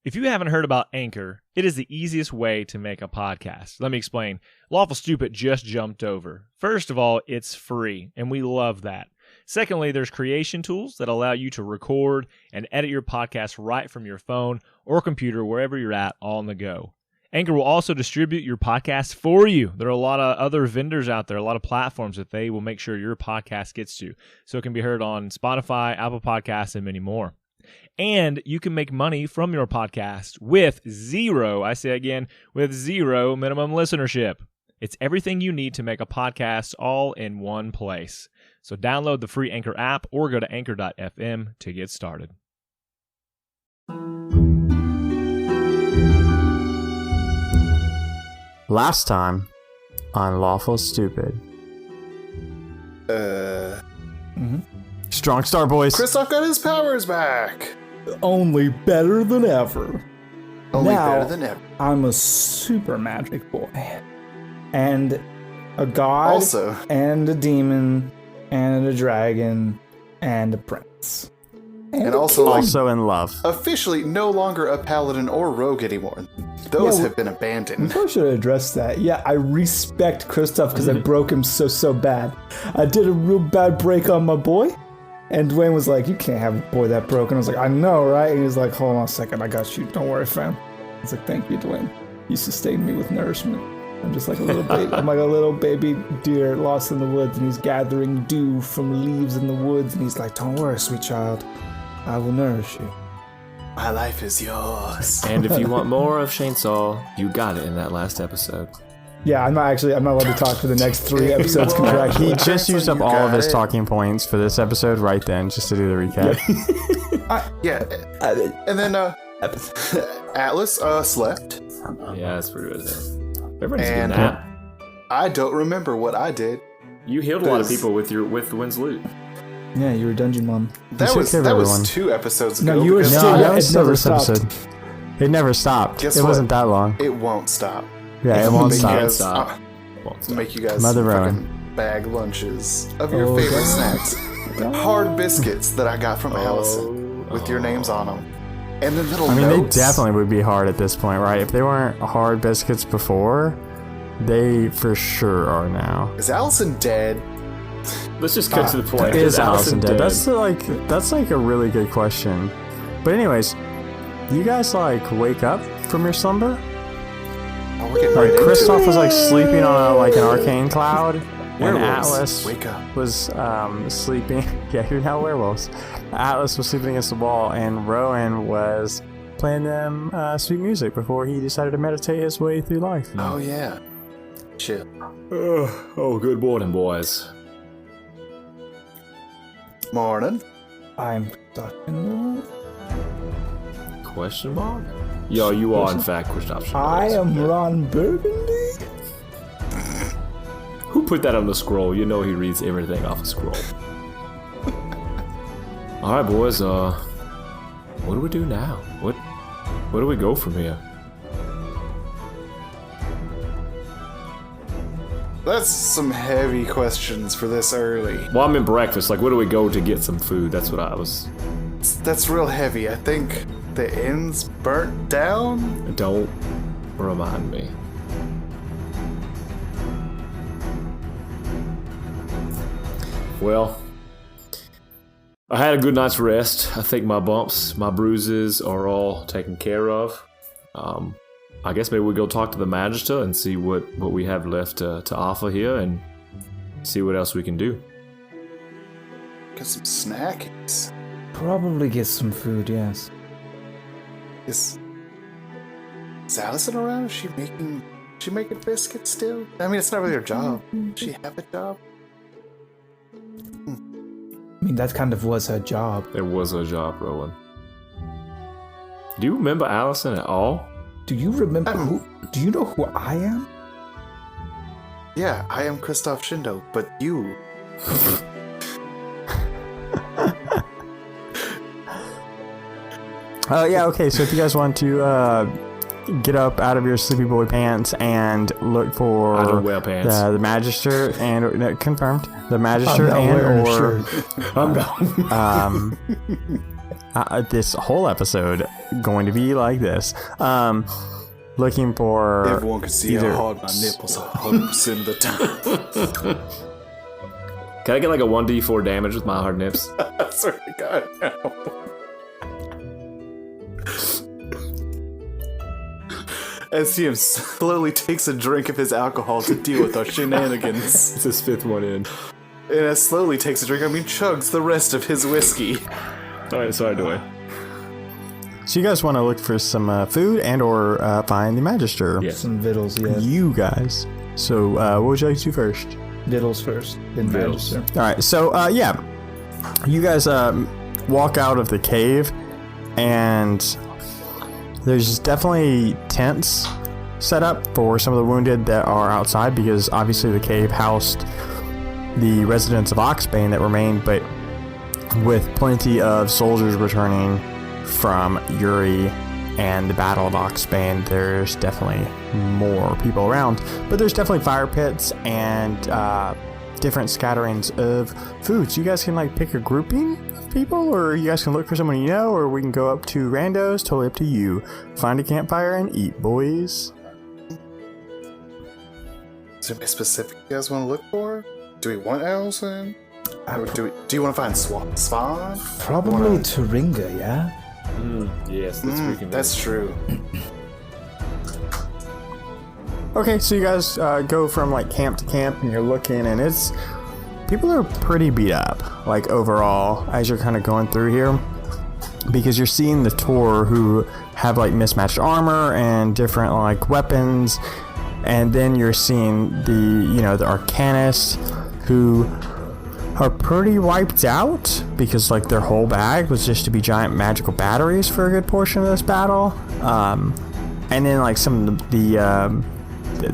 If you haven't heard about Anchor, it is the easiest way to make a podcast. Let me explain. Lawful Stupid just jumped over. First of all, it's free, and we love that. Secondly, there's creation tools that allow you to record and edit your podcast right from your phone or computer, wherever you're at, all on the go. Anchor will also distribute your podcast for you. There are a lot of other vendors out there, a lot of platforms that they will make sure your podcast gets to. So it can be heard on Spotify, Apple Podcasts, and many more. And you can make money from your podcast with zero minimum listenership. It's everything you need to make a podcast all in one place. So download the free Anchor app or go to anchor.fm to get started. Last time on Lawful Stupid. Strong Star Boys. Kristoff got his powers back. Only better than ever. Better than ever. I'm a super magic boy. And a god, Also. and a demon, and a dragon, and a prince. And also, like, Also in love. officially no longer a paladin or rogue anymore. Those have been We abandoned. probably should have addressed that. Yeah, I respect Kristoff because I broke him so bad. I did a real bad break on my boy. And Dwayne was like, you can't have a boy that broken. I was like, I know, right? And he was like, hold on a second, I got you. Don't worry, fam. I was like, thank you, Dwayne. You sustained me with nourishment. I'm just like a little baby. I'm like a little baby deer lost in the woods, and he's gathering dew from leaves in the woods. And he's like, don't worry, sweet child. I will nourish you. My life is yours. And if you want more of Chainsaw, you got it in that last episode. Yeah, I'm not allowed to talk for the next 3 episodes contractually. He just used up You all of got his it. talking points for this episode right then, just to do the recap. Yeah. And then Atlas slept. Yeah, that's pretty good. Everybody's a good And nap. I don't remember what I did. You healed a lot of people with the Wind's Loot. Yeah, you were Dungeon Mom. That took was care of that everyone. was 2 episodes ago. No, you were because still- No, Yeah, that was it still never this stopped. episode. It never stopped. Guess it what? wasn't that long. It won't stop. Yeah, it won't Make you stop. guys- Stop. Won't stop. Make you guys Mother fucking bag lunches of your Oh, favorite God. snacks. Hard biscuits that I got from Allison with your names on them. And then little I mean, notes. they definitely would be hard at this point, right? If they weren't hard biscuits before, they for sure are now. Is Allison dead? Let's just cut to the point. Is Allison dead? That's like a really good question. But anyways, you guys like wake up from your slumber? Oh, we're getting Like right into Kristoff it. was like sleeping on an arcane cloud, and Werewolves, Atlas wake up. was sleeping. Yeah, you're now werewolves. Atlas was sleeping against the wall, and Rowan was playing them sweet music before he decided to meditate his way through life. Oh yeah. Chill. Oh, good morning, boys. Morning. I'm stuck in the... Question mark? Yo, you are in fact Kristoff. I am Ron Burgundy. Who put that on the scroll? You know he reads everything off a scroll. All right, boys. What do we do now? Where do we go from here? That's some heavy questions for this early. Well, I'm in breakfast. Like, where do we go to get some food? That's what I was. That's real heavy. I think the inn's burnt down. Don't remind me. Well, I had a good night's rest. I think my bumps, my bruises are all taken care of. I guess maybe we go talk to the Magister and see what we have left to offer here and see what else we can do. Get some snackies. Probably get some food, yes. Is Allison around? Is she making biscuits still? I mean, it's not really her job. Does she have a job? I mean, that kind of was her job. It was a job, Rowan. Do you remember Allison at all? Do you remember who? Do you know who I am? Yeah, I am Kristoff Shindo, but you. Oh yeah, okay. So if you guys want to get up out of your sleepy boy pants and look for I don't wear pants. the Magister and confirmed the Magister I'm not and wearing a or shirt. I'm going. this whole episode going to be like this. Looking for Everyone can see how hard my nipples are 100% of the time. Can I get like a 1d4 damage with my hard nips? I swear to God, no. As CM slowly takes a drink of his alcohol to deal with our shenanigans. It's his 5th one in. And as slowly takes a drink, I mean chugs the rest of his whiskey. Alright, sorry, do I? So you guys want to look for some food and or find the Magister? Yes. Some vittles, yeah. You guys. So what would you like to do first? Vittles first, then Vittles. Magister. All right. So yeah, you guys walk out of the cave, and there's definitely tents set up for some of the wounded that are outside, because obviously the cave housed the residents of Oxbane that remained, but with plenty of soldiers returning from Uri and the Battle of Oxbane, there's definitely more people around. But there's definitely fire pits and different scatterings of food. So you guys can like pick a grouping of people, or you guys can look for someone you know, or we can go up to randos. Totally up to you. Find a campfire and eat, boys. Is there anything specific you guys want to look for? Do we want Allison? Or do you want to find Swan? Probably Turinga, yeah? Yes, that's freaking That's true. Okay, so you guys go from like camp to camp, and you're looking, and people are pretty beat up, like overall, as you're kind of going through here, because you're seeing the Tor who have like mismatched armor and different like weapons, and then you're seeing the Arcanists who are pretty wiped out, because like their whole bag was just to be giant magical batteries for a good portion of this battle, and then like some of the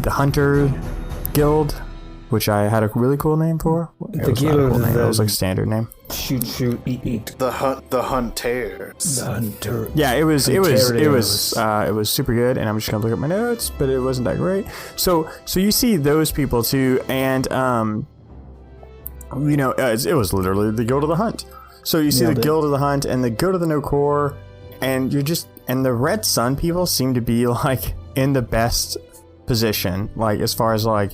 Hunter Guild, which I had a really cool name for. The Guild of it was like standard name. Shoot, eat. The Hunters. The Hunter. Yeah, it was super good, and I'm just gonna look at my notes, but it wasn't that great. So you see those people too, and it was literally the Guild of the Hunt. So you see the Guild of the Hunt and the Guild of the No Core, and and the Red Sun people seem to be like in the best position, like as far as like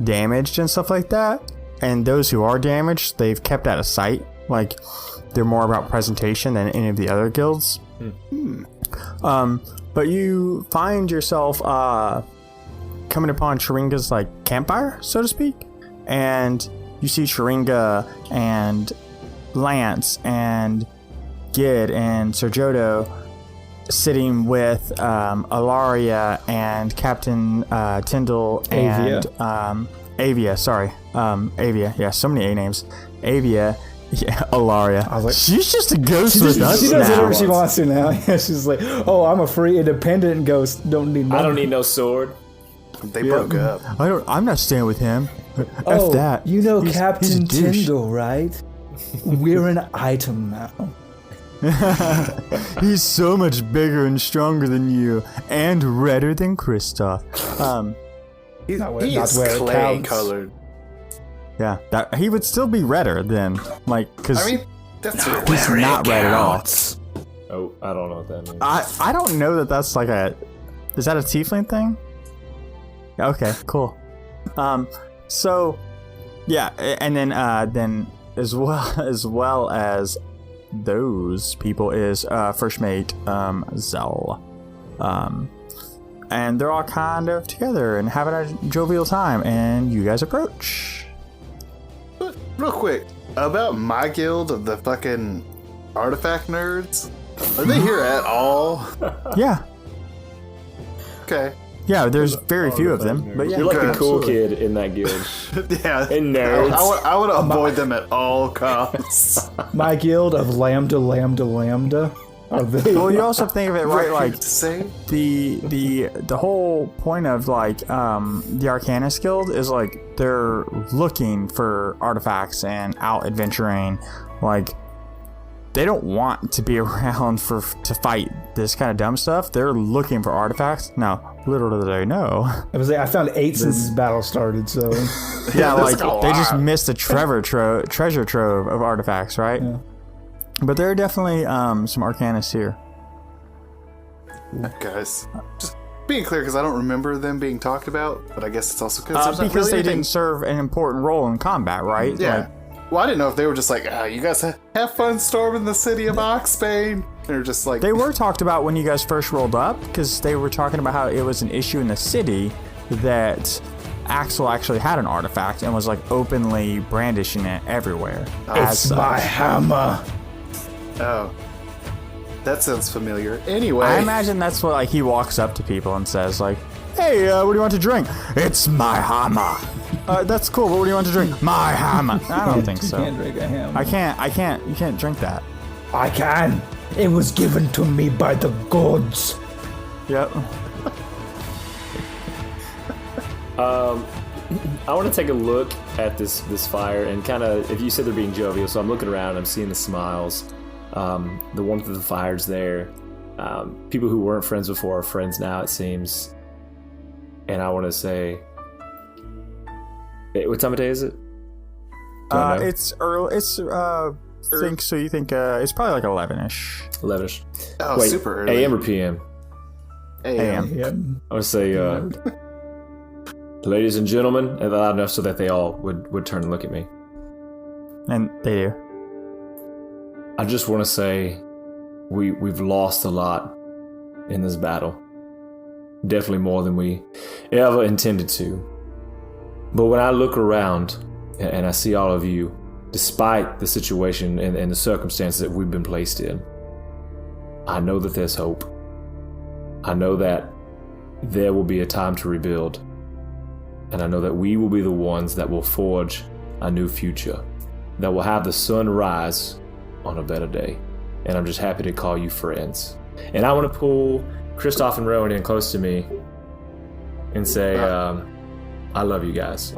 damaged and stuff like that. And those who are damaged, they've kept out of sight. Like they're more about presentation than any of the other guilds. But you find yourself coming upon Turinga's like campfire, so to speak, and you see Turinga and Lance and Gid and Serjodo sitting with Alaria and Captain Tyndall and Avia. Avia. Yeah, so many A names. Avia. Yeah, Alaria. I was like, she's just a ghost with us. She does now. whatever she wants to now. Yeah, she's like, oh, I'm a free independent ghost. I don't need no sword. They broke up. I'm not staying with him. Oh, F that. You know He's Captain a douche. Tyndall, right? We're an item now. He's so much bigger and stronger than you, and redder than Kristoff. He not is where it clay counts. colored. Yeah, that he would still be redder then, like, because I mean, that's he's not red at all. Oh, I don't know what that means. I don't know that that's like is that a tiefling thing? Okay, cool. So yeah, and then as well as those people is first mate Zell, and they're all kind of together and having a jovial time, and you guys approach. Real quick, about my guild of the fucking artifact nerds, are they here at all? Yeah, Okay. there's very few of them, but yeah, You're like the cool absolutely. kid in that guild. Yeah. And nerds. I want to avoid them at all costs. My guild of Lambda. Are they? well, you also think of it right, like to say? the whole point of like the Arcanist Guild is like they're looking for artifacts and out adventuring. Like they don't want to be around to fight this kind of dumb stuff. They're looking for artifacts. Now, little do they know. I found 8 since this battle started, so Yeah, that's like a they just lot. missed a treasure trove of artifacts, right? Yeah. But there are definitely some Arcanists here. Guys, just being clear, because I don't remember them being talked about, but I guess it's also because they didn't serve an important role in combat, right? Yeah. Well, I didn't know if they were just like, you guys have fun storming the city of Oxbane. They're just like... They were talked about when you guys first rolled up, because they were talking about how it was an issue in the city that Axel actually had an artifact and was like openly brandishing it everywhere. It's my hammer. Oh. That sounds familiar. Anyway. I imagine that's what he walks up to people and says like, hey, what do you want to drink? It's my hammer. That's cool, but what do you want to drink? My hammer. I don't think so. You can't drink a hammer. You can't drink that. I can. It was given to me by the gods. Yep. I want to take a look at this fire and kind of, if you said they're being jovial, so I'm looking around, I'm seeing the smiles, the warmth of the fire's there. People who weren't friends before are friends now, it seems. And I want to say, what time of day is it? It's early. It's think so. You think it's probably like 11ish. 11ish. Oh, wait, super early. AM or PM? AM. I would say, ladies and gentlemen, and loud enough so that they all would turn and look at me. And they do. I just want to say, we've lost a lot in this battle. Definitely more than we ever intended to. But when I look around and I see all of you, despite the situation and the circumstances that we've been placed in, I know that there's hope. I know that there will be a time to rebuild. And I know that we will be the ones that will forge a new future, that will have the sun rise on a better day. And I'm just happy to call you friends. And I want to pull Kristoff and Rowan in close to me and say, I love you guys.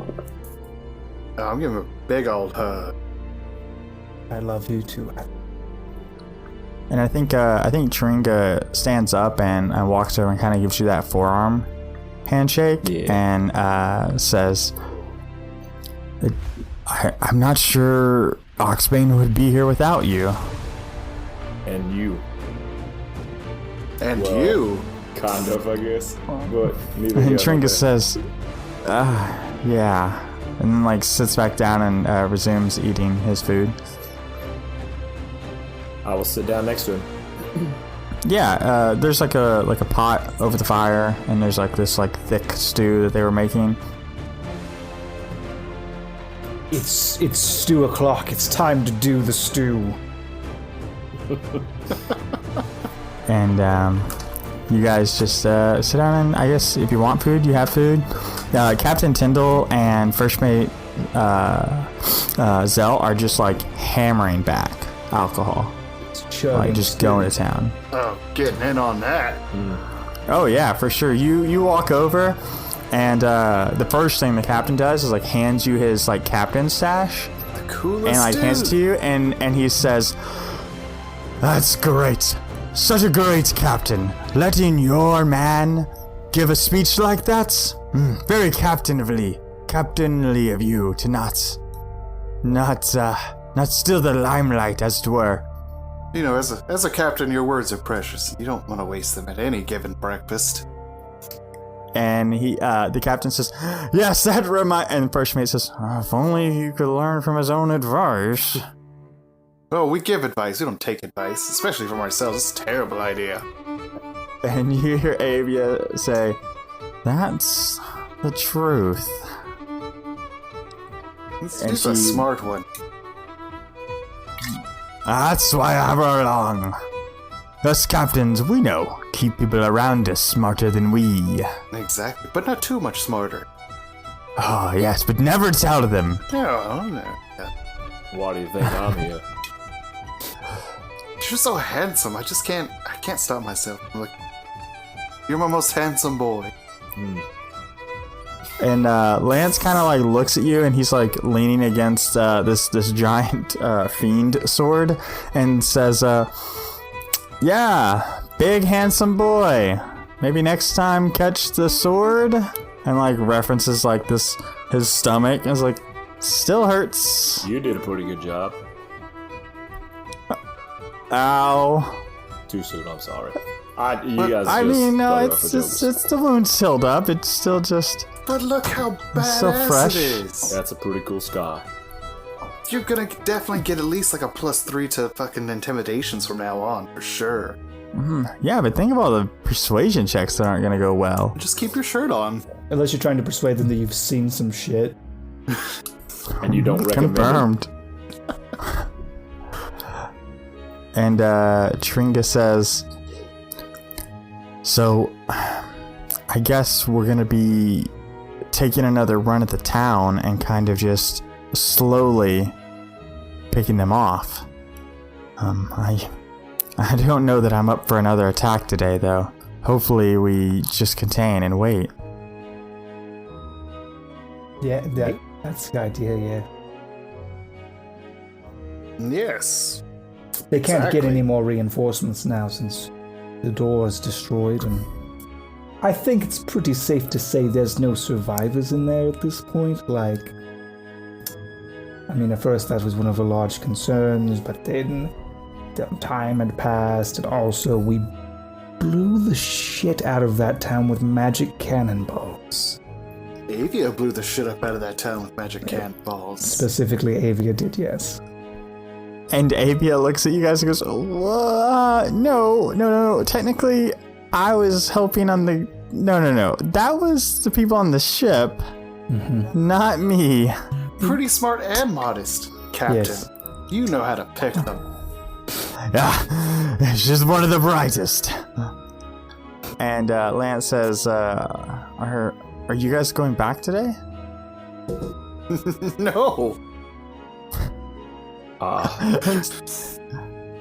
I'm giving him a big old hug. I love you too. And I think Tringa stands up and walks over and kind of gives you that forearm handshake and says, I'm not sure Oxbane would be here without you. And you. And you. Kind of, I guess. But neither And here nor Tringa there. says, yeah. And then sits back down and resumes eating his food. I will sit down next to him. Yeah, there's like a pot over the fire, and there's this thick stew that they were making. It's stew o'clock. It's time to do the stew. And you guys just sit down, and I guess if you want food, you have food. Captain Tyndall and First Mate Zell are just hammering back alcohol. Just going to town. Oh, getting in on that. Oh yeah, for sure. You walk over, and the first thing the captain does is hands you his captain stash, The coolest and dude. hands it to you, and he says, "That's great, such a great captain, letting your man give a speech like that. Very captainly of you to not steal the limelight, as it were." You know, as a captain, your words are precious. You don't want to waste them at any given breakfast. And the captain says, "Yes, that reminds." And First Mate says, "If only he could learn from his own advice." Oh, we give advice. We don't take advice, especially from ourselves. It's a terrible idea. And you hear Avia say, "That's the truth." He's a smart one. That's why I brought along. Us captains, we know, keep people around us smarter than we. Exactly, but not too much smarter. Oh, yes, but never tell them. No. Why do you think I'm here? You're so handsome. I can't stop myself. I'm like, you're my most handsome boy. And Lance kind of looks at you, and he's leaning against this giant fiend sword, and says, "Yeah, big handsome boy. Maybe next time catch the sword." And references this his stomach. And still hurts. You did a pretty good job. Ow. Too soon. I'm sorry. It's the wound's healed up. It's still just. But look how badass so fresh. it is. That's a pretty cool scar. You're gonna definitely get at least like a +3 to fucking intimidations from now on, for sure. Yeah, but think of all the persuasion checks that aren't gonna go well. Just keep your shirt on. Unless you're trying to persuade them that you've seen some shit. And you don't recommend Confirmed. And Tringa says, so I guess we're gonna be taking another run at the town and kind of just slowly picking them off. I don't know that I'm up for another attack today, though. Hopefully we just contain and wait. Yeah, that's the idea, yeah. Yes. They can't get Exactly. any more reinforcements now since the door is destroyed, and I think it's pretty safe to say there's no survivors in there at this point. Like, I mean, at first that was one of the large concerns, but then the time had passed, and also we blew the shit out of that town with magic cannonballs. Avia blew the shit up out of that town with magic cannonballs. Specifically, Avia did, yes. And Avia looks at you guys and goes, no. Technically, I was helping on the... No. That was the people on the ship, not me. Pretty smart and modest, Captain. Yes. You know how to pick them. Yeah, she's one of the brightest. And Lance says, are you guys going back today? No.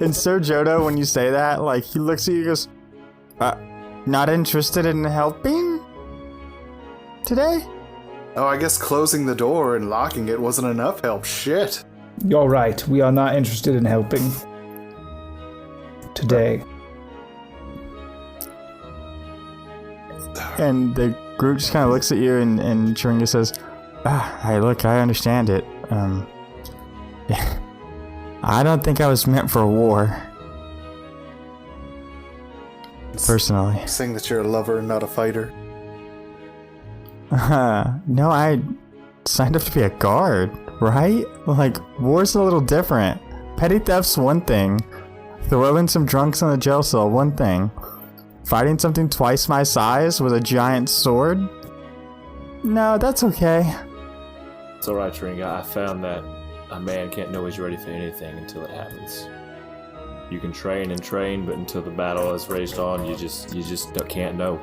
And Sir Jodo, when you say that, like, he looks at you and goes, not interested in helping today? Oh, I guess closing the door and locking it wasn't enough help. Shit. You're right, we are not interested in helping today. And the group just kind of looks at you, and Chiringa says, hey, look, I understand it. I don't think I was meant for a war. Personally. Saying that you're a lover and not a fighter. No, I signed up to be a guard, right? Like, war's a little different. Petty theft's one thing. Throwing some drunks in the jail cell, one thing. Fighting something twice my size with a giant sword? No, that's okay. It's alright, Tringa. I found that a man can't know he's ready for anything until it happens. You can train and train, but until the battle is raged on, you just can't know.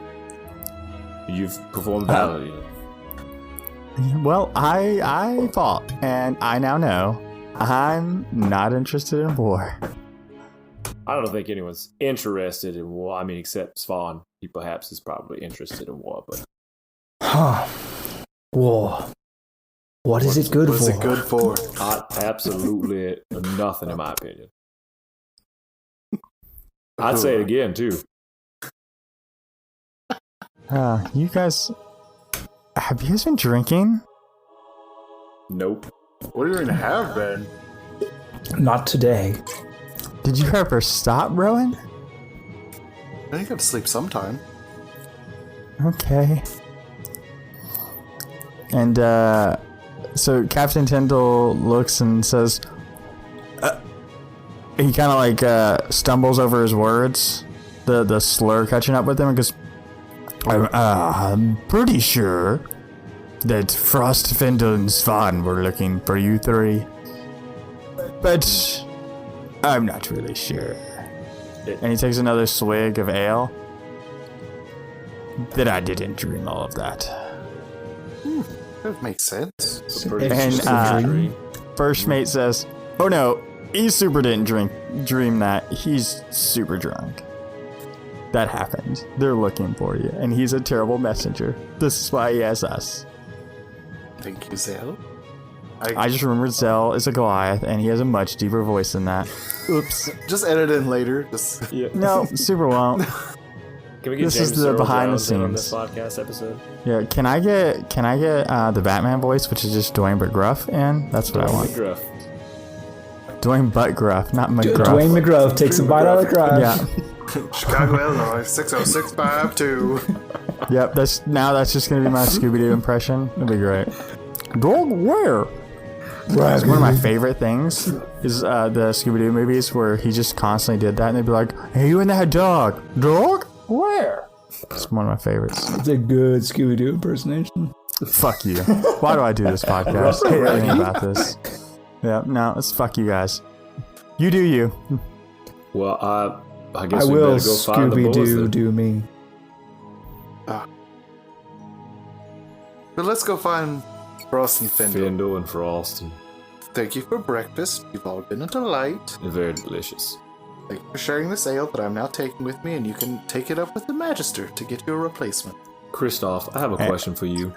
You've performed valiantly. Well, I fought, and I now know I'm not interested in war. I don't think anyone's interested in war. I mean, except Svan. He perhaps is probably interested in war, but... War. What is it good for? What is it good for? Absolutely nothing, in my opinion. I'd say it again, too. You guys... Have you guys been drinking? Nope. What do you even have, Ben? Not today. Did you ever stop, Rowan? I got to sleep sometime. Okay. And, so Captain Tyndall looks and says... he kind of, like, stumbles over his words. The slur catching up with him and goes... I'm pretty sure that Frostfindle and Svan were looking for you three. But I'm not really sure. And he takes another swig of ale. That I didn't dream all of that. That makes sense. And first mate says, oh no, he super didn't dream that. He's super drunk. That happened. They're looking for you, and he's a terrible messenger. This is why he has us. Thank you, Zell. I just remembered Zell is a Goliath, and he has a much deeper voice than that. Oops. Just edit in later. Just No, super won't. Can we get This James is the Earl behind the Jones in on scenes. this podcast episode? Yeah, can I get the Batman voice, which is just Dwayne but gruff, in? That's what I want. Gruff. Dwayne Buttgruff, not McGruff. Dwayne McGruff takes a bite out of the crowd. Yeah. Chicago, Illinois, 60652. Yep. That's just gonna be my Scooby-Doo impression. It'll be great. Dog, where? One of my favorite things is the Scooby-Doo movies where he just constantly did that, and they'd be like, "Hey, you and that dog? Dog, where?" It's one of my favorites. It's a good Scooby-Doo impersonation. Fuck you. Why do I do this podcast? I hate everything about this. Yeah, no, it's fuck you guys. You do you. Well, I guess I we will better go find the boys Scooby-Doo then. do me. But let's go find Frost and Findle. Findle and Frost, and Thank you for breakfast. You've all been a delight. they're very delicious. Thank you for sharing this ale that I'm now taking with me, and you can take it up with the Magister to get you a replacement. Christoph, I have a question for you.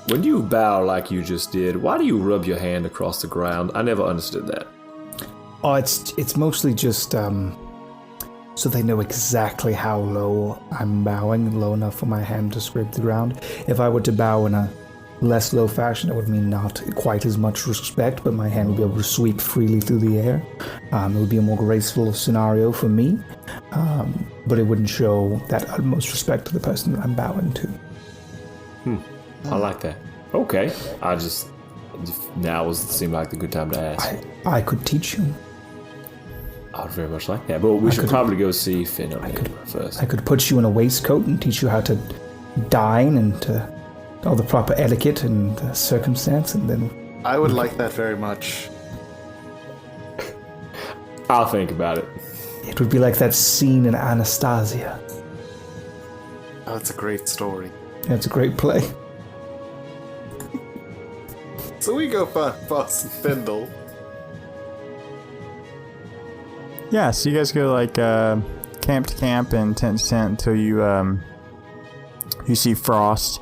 When you bow like you just did, why do you rub your hand across the ground? I never understood that. Oh, it's mostly just so they know exactly how low I'm bowing, low enough for my hand to scrape the ground. If I were to bow in a less low fashion, it would mean not quite as much respect, but my hand would be able to sweep freely through the air. It would be a more graceful scenario for me, but it wouldn't show that utmost respect to the person that I'm bowing to. I like that. Okay. Now seemed like the good time to ask. I could teach you. I'd very much like that. But we should probably go see Finn first. I could put you in a waistcoat and teach you how to dine and all the proper etiquette and circumstance, and then I would like that very much. I'll think about it. it would be like that scene in Anastasia. Oh, it's a great story. It's a great play. So we go find Frost and Findle. Yeah, so you guys go like camp to camp and tent to tent until you see Frost,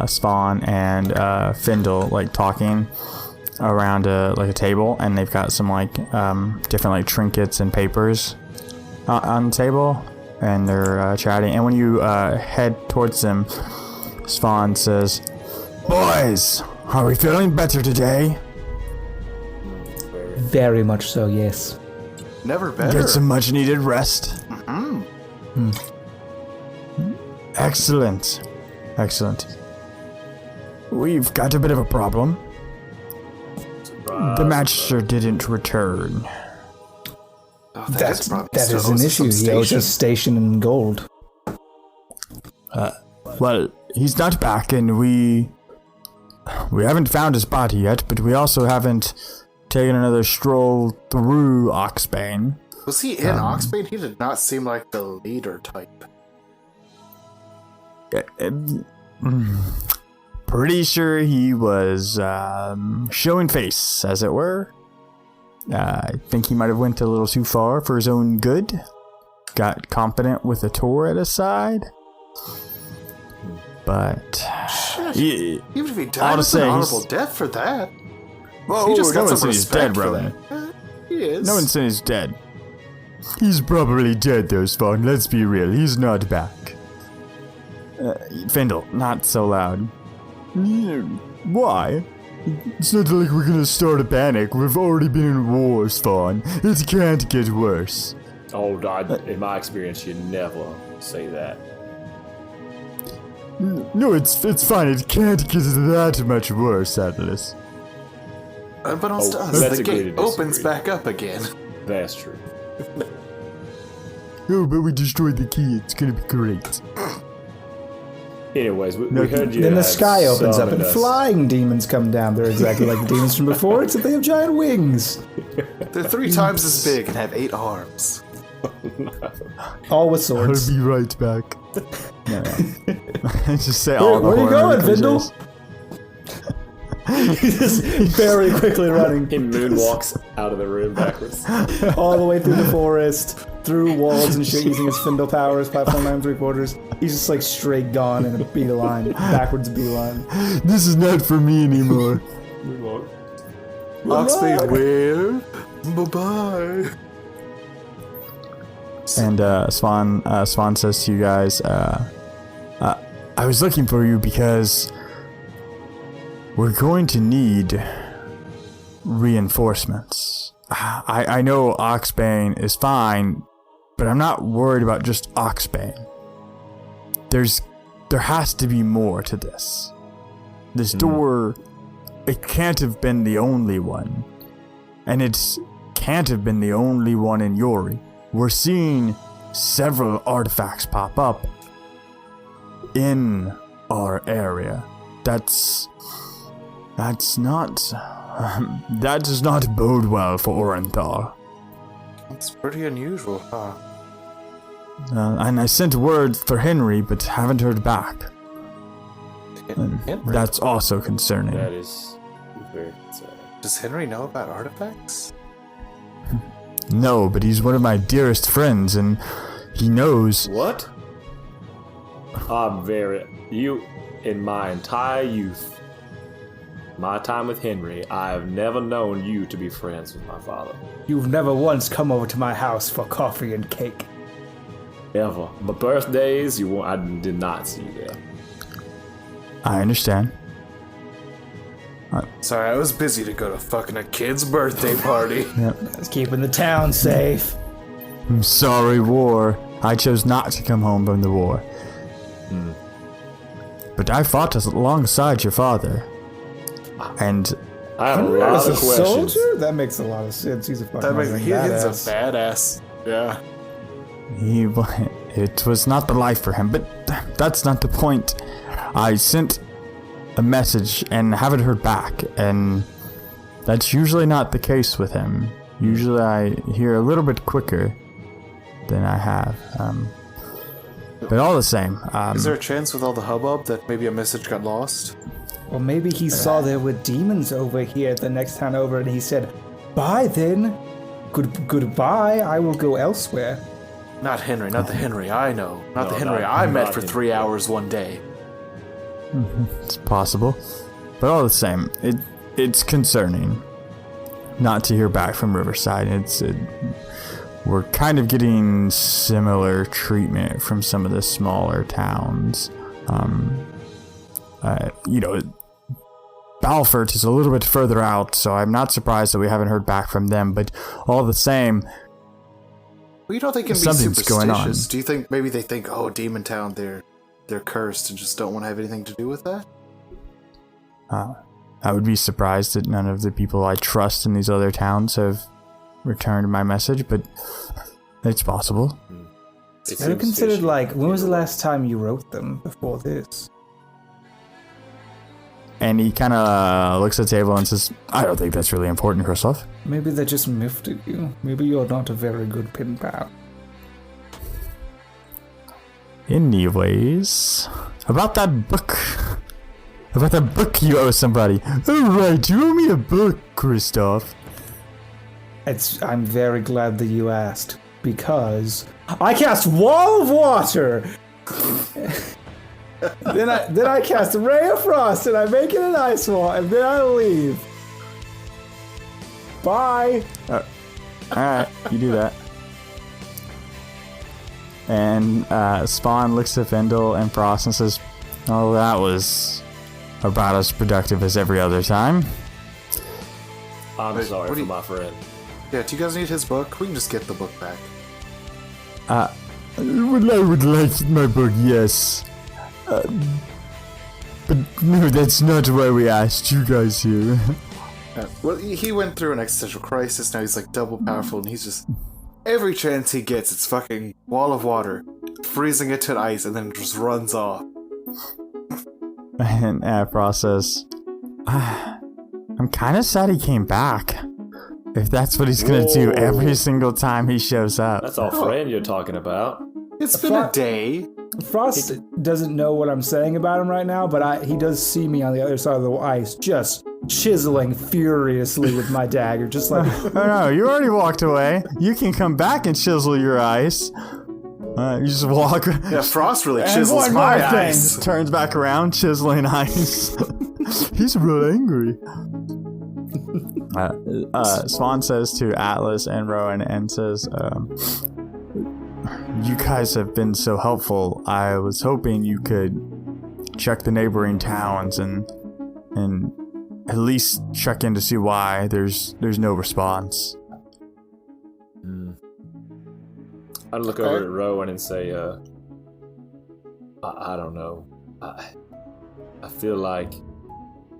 Spawn, and Findle like talking around a table, and they've got some like different like trinkets and papers on the table, and they're chatting. And when you head towards them, Spawn says, "Boys, are we feeling better today? Very much so, yes. Never better. Get some much needed rest." Excellent. Excellent. We've got a bit of a problem. The Magister didn't return. Oh, That is an issue. He owes us station in gold. Well, he's not back, and we haven't found his body yet, but we also haven't taken another stroll through Oxbane. Was he in Oxbane? He did not seem like the leader type. Pretty sure he was showing face, as it were. I think he might have went a little too far for his own good. Got confident with a tour at his side. But Shit. Even if he died, it's an honorable death for that. Whoa, He just no got one some said he's dead, respect for Rowan. that. He is. No one said he's dead. He's probably dead, though, Spawn. Let's be real. He's not back. Findle, not so loud. Why? It's not like we're gonna start a panic. We've already been in war, Spawn. It can't get worse. Oh, in my experience, you never say that. No, it's fine. It can't get that much worse, Atlas. Unbeknownst to us, let's the agree gate to opens disagree. back up again. That's true. Oh, but we destroyed the key. It's gonna be great. Anyways, we heard you. Then the have sky opens up and summoned us. flying demons come down. They're exactly like the demons from before, except they have giant wings. They're 3 times as big and have 8 arms. All with I'll swords. be right back. Just say all the Where are you horror going, Findle? cliches. He's just very quickly running. He moonwalks out of the room backwards. All the way through the forest, through walls and shit, using his Findle powers, platform 9 3/4. He's just like straight gone in a beeline, backwards beeline. This is not for me anymore. Moonwalk. Oxbane where? Bye-bye. And Swan says to you guys, I was looking for you because we're going to need reinforcements. I know oxbane is fine, but I'm not worried about just oxbane. There has to be more to this. This door, it can't have been the only one. And it can't have been the only one in Yori. We're seeing several artifacts pop up in our area. That does not bode well for Orenthal. It's pretty unusual, huh? And I sent word for Henry, but haven't heard back. Henry? That's also concerning. That is very concerning. Does Henry know about artifacts? No, but he's one of my dearest friends, and he knows. What? In my entire youth, my time with Henry, I have never known you to be friends with my father. You've never once come over to my house for coffee and cake. Ever. My birthdays, I did not see you there. I understand. Sorry, I was busy to go to fucking a kid's birthday party. It's keeping the town safe. I'm sorry, war. I chose not to come home from the war. But I fought alongside your father. And I have a lot As of a questions. soldier? That makes a lot of sense. He's a fucking He's badass. a badass. Yeah. it was not the life for him, but that's not the point. I sent a message and haven't heard back, and that's usually not the case with him. Usually I hear a little bit quicker than I have. But all the same. Is there a chance with all the hubbub that maybe a message got lost? Well, maybe he saw there were demons over here the next town over, and he said, "Bye then. Goodbye. I will go elsewhere." Not Henry, not the Henry I know. Not the No, Henry not- I met not for Henry. 3 hours one day. It's possible. But all the same, it's concerning not to hear back from Riverside. We're kind of getting similar treatment from some of the smaller towns. Balfort is a little bit further out, so I'm not surprised that we haven't heard back from them. But all the same, Well, you don't think it can be Something's going on. superstitious? Do you think maybe they think, oh, Demon Town, they're cursed and just don't want to have anything to do with that? I would be surprised that none of the people I trust in these other towns have returned my message, but it's possible. It Have you seems considered, fishy. like, when was the last time you wrote them before this? And he kind of looks at the table and says, I don't think that's really important, Kristoff. Maybe they just miffed at you. Maybe you're not a very good pen pal. Anyways, about that book you owe somebody. Alright, you owe me a book, Kristoff. I'm very glad that you asked, because I cast Wall of Water! then I cast a Ray of Frost, and I make it an ice wall, and then I leave. Bye! Alright, you do that. And Spawn looks at Vendel and Frost and says, oh, that was about as productive as every other time. I'm Wait, sorry what do for you- my friend. Yeah, do you guys need his book? We can just get the book back. I would like my book, yes. But no, that's not why we asked you guys here. Well, he went through an existential crisis, now he's like double powerful, and he's just... Every chance he gets, it's fucking Wall of Water, freezing it to ice, and then it just runs off. And Frost says, I'm kind of sad he came back. If that's what he's gonna do every single time he shows up. That's our friend you're talking about. It's been a day. Frost doesn't know what I'm saying about him right now, but he does see me on the other side of the ice, just chiseling furiously with my dagger, just like... Oh no, you already walked away. You can come back and chisel your ice. You just walk. Yeah, Frost really And chisels one my more thing. eyes. Turns back around, chiseling ice. He's real angry. Swan says to Atlas and Rowan and says, you guys have been so helpful. I was hoping you could check the neighboring towns and at least check in to see why there's no response. I'd look over at Rowan and say, I don't know. I feel like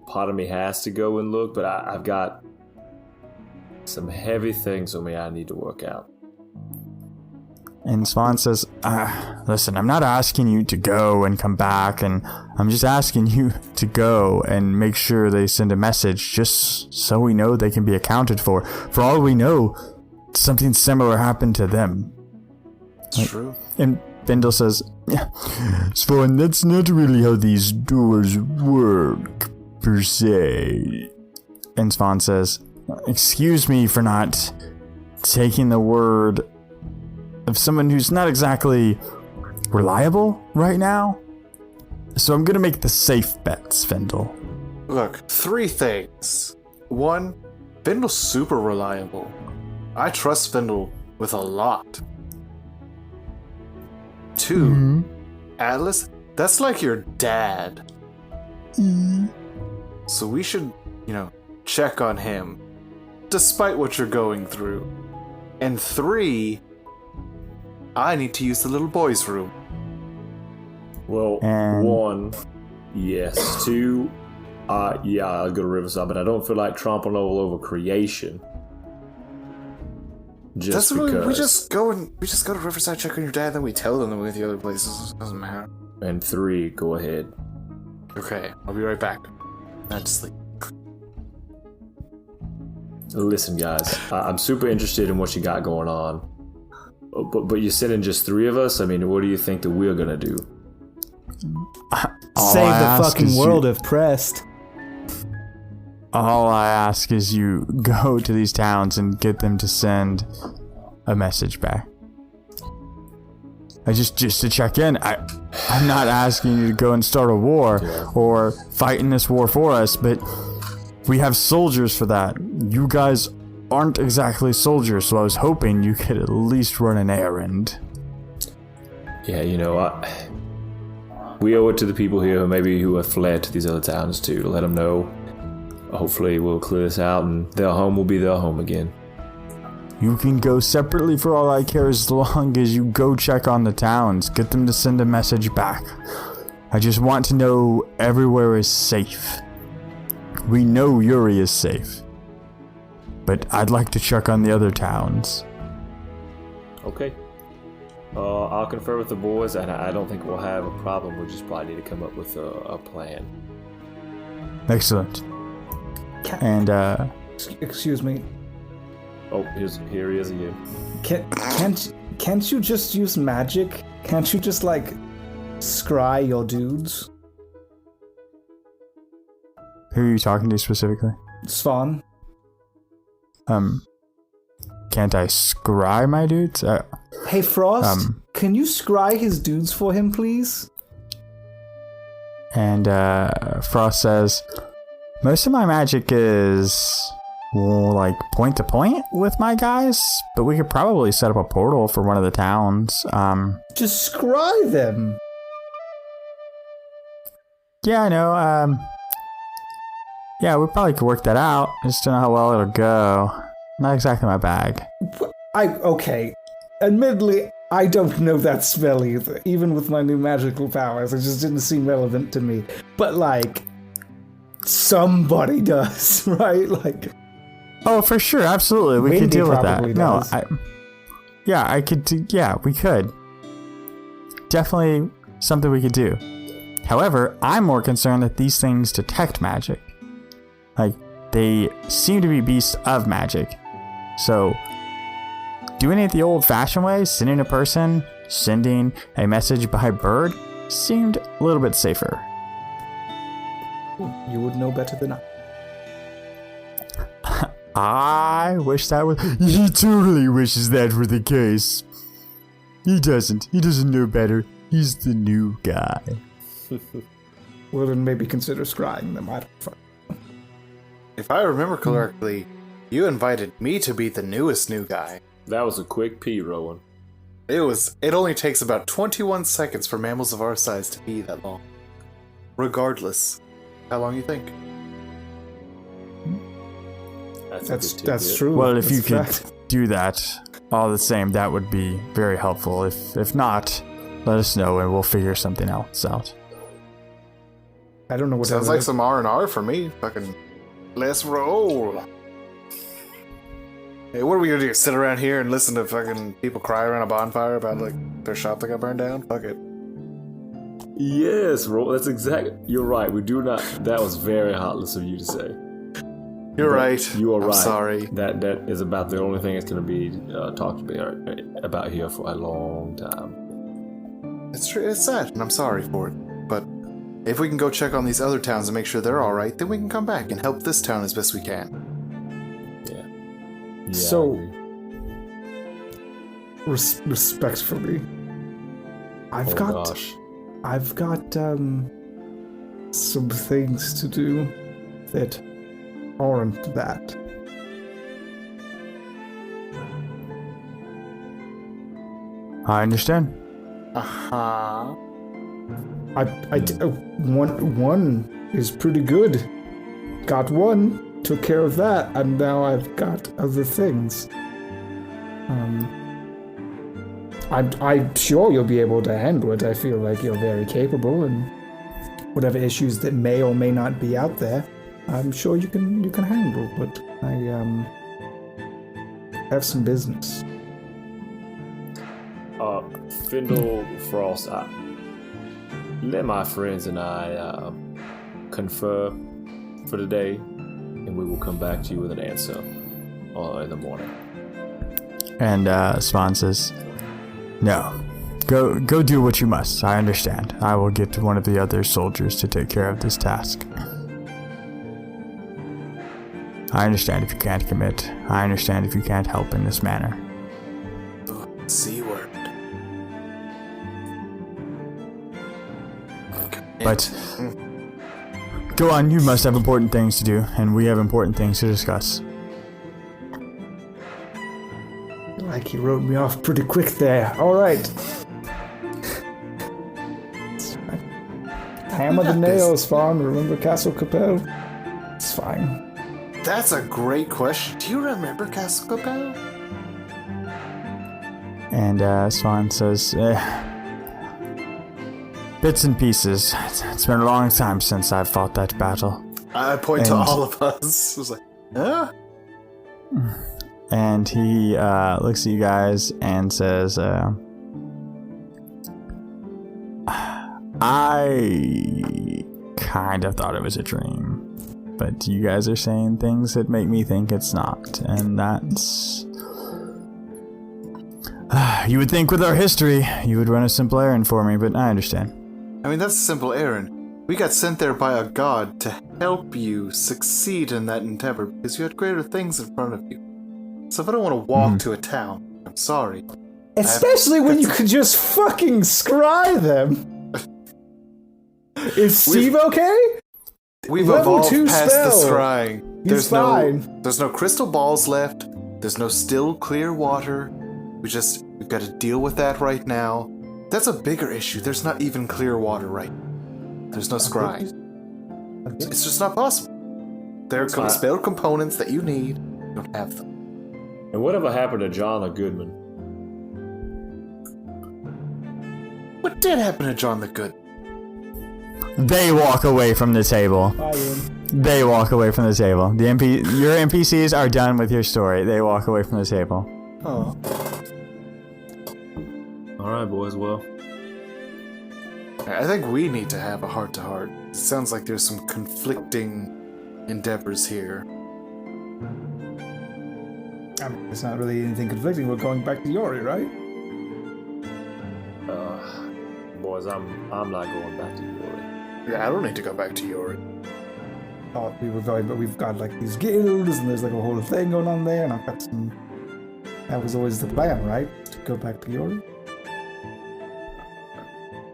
part of me has to go and look, but I've got some heavy things on me I need to work out. And Swan says, listen, I'm not asking you to go and come back, and I'm just asking you to go and make sure they send a message just so we know they can be accounted for. For all we know, something similar happened to them. It's true. And Findle says, Swan, that's not really how these doors work, per se. And Swan says, excuse me for not taking the word of someone who's not exactly reliable right now. So I'm gonna make the safe bets, Findle. Look, 3 things. 1, Findle's super reliable. I trust Findle with a lot. 2, Atlas, that's like your dad. So we should, check on him, despite what you're going through. And 3, I need to use the little boy's room. Well, 1, yes. 2, yeah, I'll go to Riverside, but I don't feel like tromping all over creation. Just because. We just go to Riverside, check on your dad, then we tell them that we go to the other places. It doesn't matter. And 3, go ahead. Okay, I'll be right back. Not to sleep. Listen, guys, I'm super interested in what you got going on. But you're sending just 3 of us? I mean, what do you think that we're gonna do? Save the fucking world if pressed. All I ask is you go to these towns and get them to send a message back. I just to check in. I'm not asking you to go and start a war or fight in this war for us, but we have soldiers for that. You guys aren't exactly soldiers, so I was hoping you could at least run an errand. Yeah, we owe it to the people here who have fled to these other towns too, to let them know. Hopefully we'll clear this out and their home will be their home again. You can go separately for all I care as long as you go check on the towns. Get them to send a message back. I just want to know everywhere is safe. We know Yuri is safe. But I'd like to check on the other towns. Okay. I'll confer with the boys, and I don't think we'll have a problem. We'll just probably need to come up with a plan. Excellent. Excuse me. Oh, here he is again. Can't you just use magic? Can't you just scry your dudes? Who are you talking to specifically? Swan. Can't I scry my dudes? Hey, Frost, can you scry his dudes for him, please? And Frost says, most of my magic is point to point with my guys, but we could probably set up a portal for one of the towns. Just scry them. Yeah, I know. Yeah, we probably could work that out. I just don't know how well it'll go. Not exactly my bag. Okay. Admittedly, I don't know that spell either. Even with my new magical powers, it just didn't seem relevant to me. But somebody does, right? Oh, for sure, absolutely. We could deal with that. Does. We could. Definitely something we could do. However, I'm more concerned that these things detect magic. They seem to be beasts of magic. So, doing it the old-fashioned way, sending a person, sending a message by bird, seemed a little bit safer. You would know better than I. I wish that was... He totally wishes that were the case. He doesn't. He doesn't know better. He's the new guy. Well, then maybe consider scrying them. I don't know. If I remember correctly, you invited me to be the newest new guy. That was a quick pee, Rowan. It only takes about 21 seconds for mammals of our size to pee that long. Regardless, how long you think? That's true. Well, if That's you could do that, all the same, that would be very helpful. If not, let us know and we'll figure something else out. I don't know what Sounds like some R&R for me. Fucking, let's roll. Hey, what are we gonna do? Sit around here and listen to fucking people cry around a bonfire about like their shop that got burned down? Fuck it. Yes, that's exactly. You're right. We do not. That was very heartless of you to say. You're right. You are I'm right. Sorry. That is about the only thing that's going to be talked about here for a long time. It's true. It's sad, and I'm sorry for it. But if we can go check on these other towns and make sure they're all right, then we can come back and help this town as best we can. Yeah. So, respectfully, I've got some things to do that aren't that. I understand. Uh-huh. One is pretty good. Got one, took care of that, and now I've got other things. I'm sure you'll be able to handle it. I feel like you're very capable, and whatever issues that may or may not be out there, I'm sure you can handle. But I have some business. Findle Frost, let my friends and I confer for the day, and we will come back to you with an answer in the morning. And Svan says, "No, go do what you must. I understand. I will get one of the other soldiers to take care of this task. I understand if you can't commit. I understand if you can't help in this manner. C word. But go on, you must have important things to do, and we have important things to discuss." Like he wrote me off pretty quick there. All right. Hammer the nails, Fawn. Remember Castle Capel? It's fine. That's a great question. Do you remember Castle Capel? And Svan says, "Bits and pieces. It's been a long time since I've fought that battle." I point to all of us. I was like, huh? And he looks at you guys and says, "I kind of thought it was a dream, but you guys are saying things that make me think it's not, and that's... You would think with our history, you would run a simple errand for me, but I understand." I mean, that's a simple errand. We got sent there by a god to help you succeed in that endeavor because you had greater things in front of you. So if I don't want to walk to a town, I'm sorry. Especially when you could just fucking scry them. Is Steve okay? We've Level evolved 2 past spell. the scrying. He's fine. There's no crystal balls left. There's no still clear water. We've got to deal with that right now. That's a bigger issue. There's not even clear water right now. There's no scrying. It's just not possible. There are spell components that you need. You don't have them. And whatever happened to John the Goodman? What did happen to John the Good? They walk away from the table. They walk away from the table. Your NPCs are done with your story. They walk away from the table. Oh. Alright, boys, well. I think we need to have a heart-to-heart. It sounds like there's some conflicting endeavors here. I mean, it's not really anything conflicting. We're going back to Yori, right? Boys, I'm not going back to Yori. Yeah, I don't need to go back to Yori. Thought we were going, but we've got like these guilds, and there's like a whole thing going on there, and I've got some... That was always the plan, right? To go back to Yori?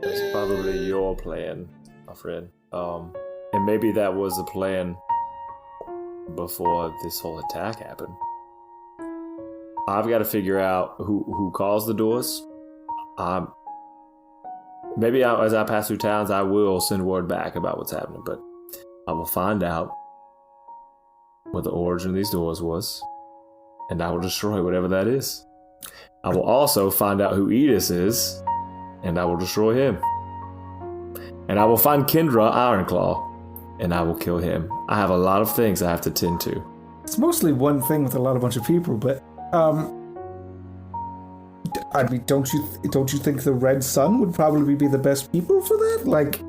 That's probably your plan, my friend. And maybe that was the plan before this whole attack happened. I've got to figure out who caused the doors. Maybe as I pass through towns, I will send word back about what's happening, but I will find out what the origin of these doors was, and I will destroy whatever that is. I will also find out who Edis is, and I will destroy him. And I will find Kendra Ironclaw, and I will kill him. I have a lot of things I have to tend to. It's mostly one thing with a bunch of people, but I mean, don't you think the Red Sun would probably be the best people for that? Like,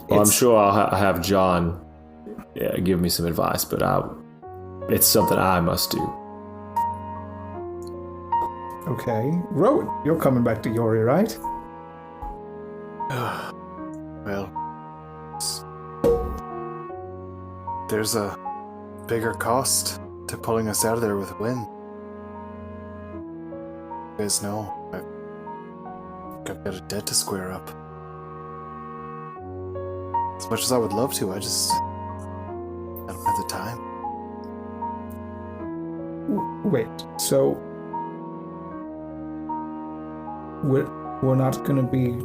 well, I'm sure I'll have John give me some advice, but it's something I must do. Okay, Rowan, you're coming back to Yori, right? Well, there's a bigger cost to pulling us out of there with Wynn. You guys know, I've got a debt to square up. As much as I would love to, I don't have the time. Wait, so we're not gonna be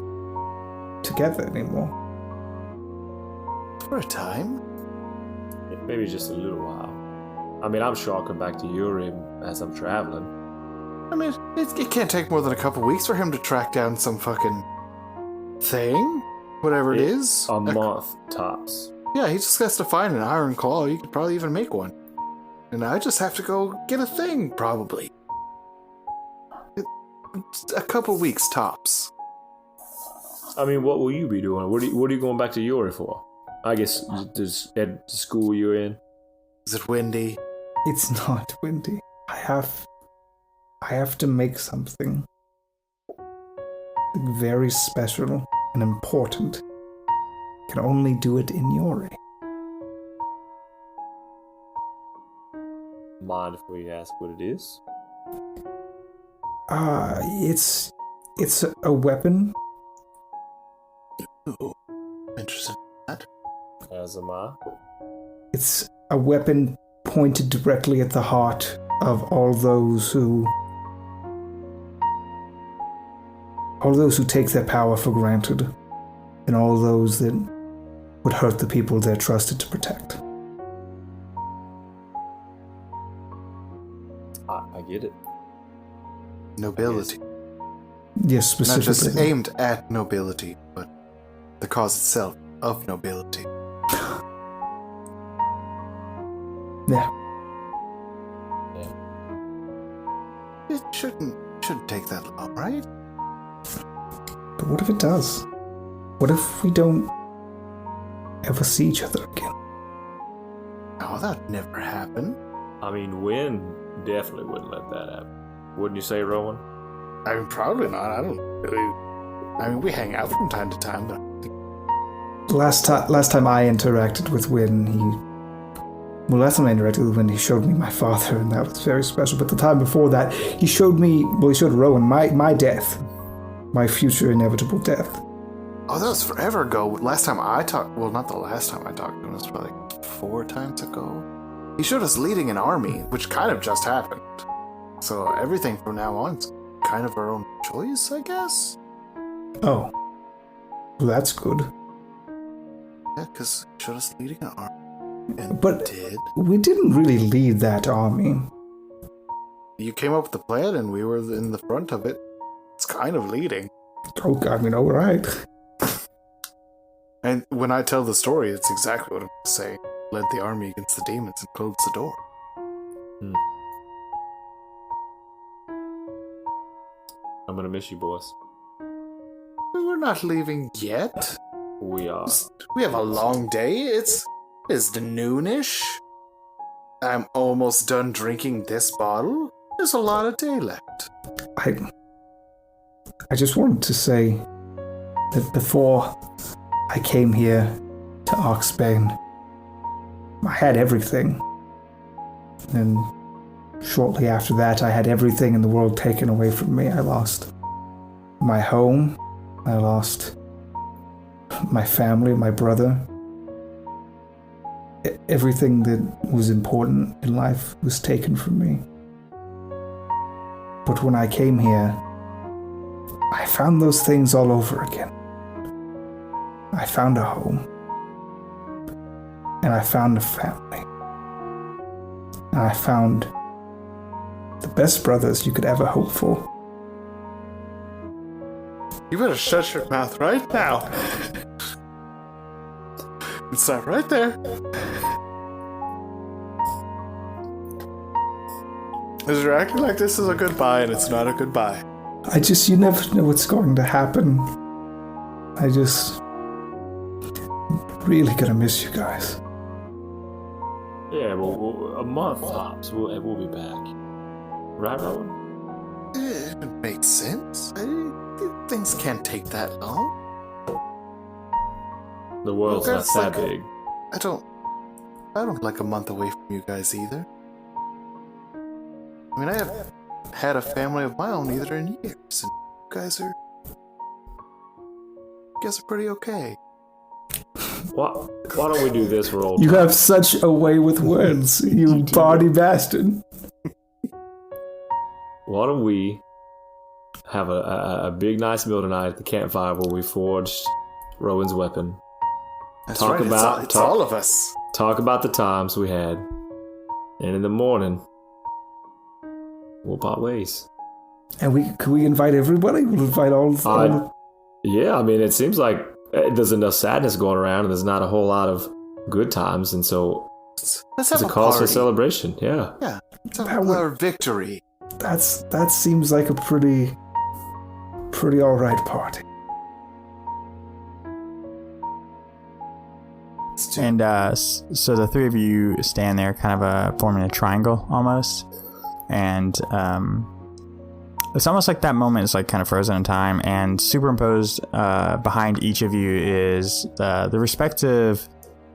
together anymore? For a time? Maybe just a little while. I mean, I'm sure I'll come back to Urim as I'm traveling. I mean, it can't take more than a couple weeks for him to track down some fucking thing, whatever it is. A month tops. Yeah, he just has to find an iron claw. You could probably even make one. And I just have to go get a thing, probably. A couple weeks tops. I mean, what will you be doing? What are you going back to Yuri for? I guess at the school you're in. Is it windy? It's not windy. I have to make something very special and important. I can only do it in Yori. Mind if we ask what it is? It's a weapon. Ooh, interested in that. As am I. It's a weapon pointed directly at the heart of all those who take their power for granted, and all those that would hurt the people they're trusted to protect. I get it. Nobility. Yes, specifically. Not just aimed at nobility, but the cause itself of nobility. Yeah. It shouldn't take that long, right? But what if it does? What if we don't ever see each other again? Oh, that'd never happen. I mean, Wynn definitely wouldn't let that happen. Wouldn't you say, Rowan? I mean, probably not. I don't really. I mean, we hang out from time to time, but Last time I interacted with Wynn, he showed me my father, and that was very special. But the time before that, he showed Rowan my death. My future inevitable death. oh, that was forever ago. Last time I talked, well, not the last time I talked to him, it was probably like 4 times ago. He showed us leading an army, which kind of just happened. So everything from now on is kind of our own choice, I guess? Oh. Well, that's good. Yeah, because he showed us leading an army. And But did. we didn't really lead that army. You came up with the plan and we were in the front of it. It's kind of leading. Oh, I mean, all right. And when I tell the story, it's exactly what I'm going to say. Led the army against the demons and closed the door. I'm gonna miss you, boys. We're not leaving yet. We are. We have a long day. It's noonish. I'm almost done drinking this bottle. There's a lot of day left. I just wanted to say that before I came here to Oxbane, I had everything. And shortly after that, I had everything in the world taken away from me. I lost my home. I lost my family, my brother. Everything that was important in life was taken from me. But when I came here, I found those things all over again. I found a home. And I found a family. And I found the best brothers you could ever hope for. You better shut your mouth right now. It's not right there. Because you're acting like this is a goodbye, and it's not a goodbye. You never know what's going to happen. I just really gonna miss you guys. Yeah, well, a month tops. We'll be back. Right, Rowan? It makes sense. Things can't take that long. The world's Well, not that's that like- big. I don't like a month away from you guys either. I mean, I have had a family of my own either in years, and you guys are pretty okay. Why don't we do this for old You times? have such a way with words, you bawdy bastard. Why don't we have a big nice meal tonight at the campfire where we forged Rowan's weapon. That's Talk right. about- It's talk- all of us. Talk about the times we had. And in the morning, we'll part ways. And could we invite everybody? We'll invite all Yeah, I mean, it seems like there's enough sadness going around and there's not a whole lot of good times. And so Let's have it's a a cause for party. celebration. Yeah. Yeah, let's have That would- our victory. that seems like a pretty alright party. And so the three of you stand there, kind of forming a triangle almost, and it's almost like that moment is like kind of frozen in time, and superimposed behind each of you is the respective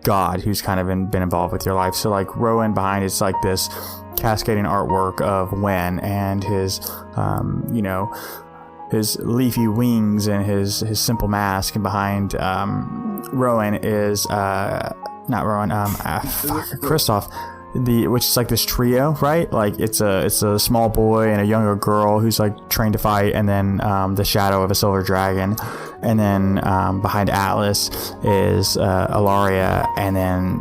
god who's kind of been involved with your life. So like Rowan behind is like this cascading artwork of Wen and his his leafy wings and his simple mask, and behind Rowan is Kristoff, which is like this trio, right? Like it's a small boy and a younger girl who's like trained to fight, and then the shadow of a silver dragon, and then behind Atlas is Alaria, and then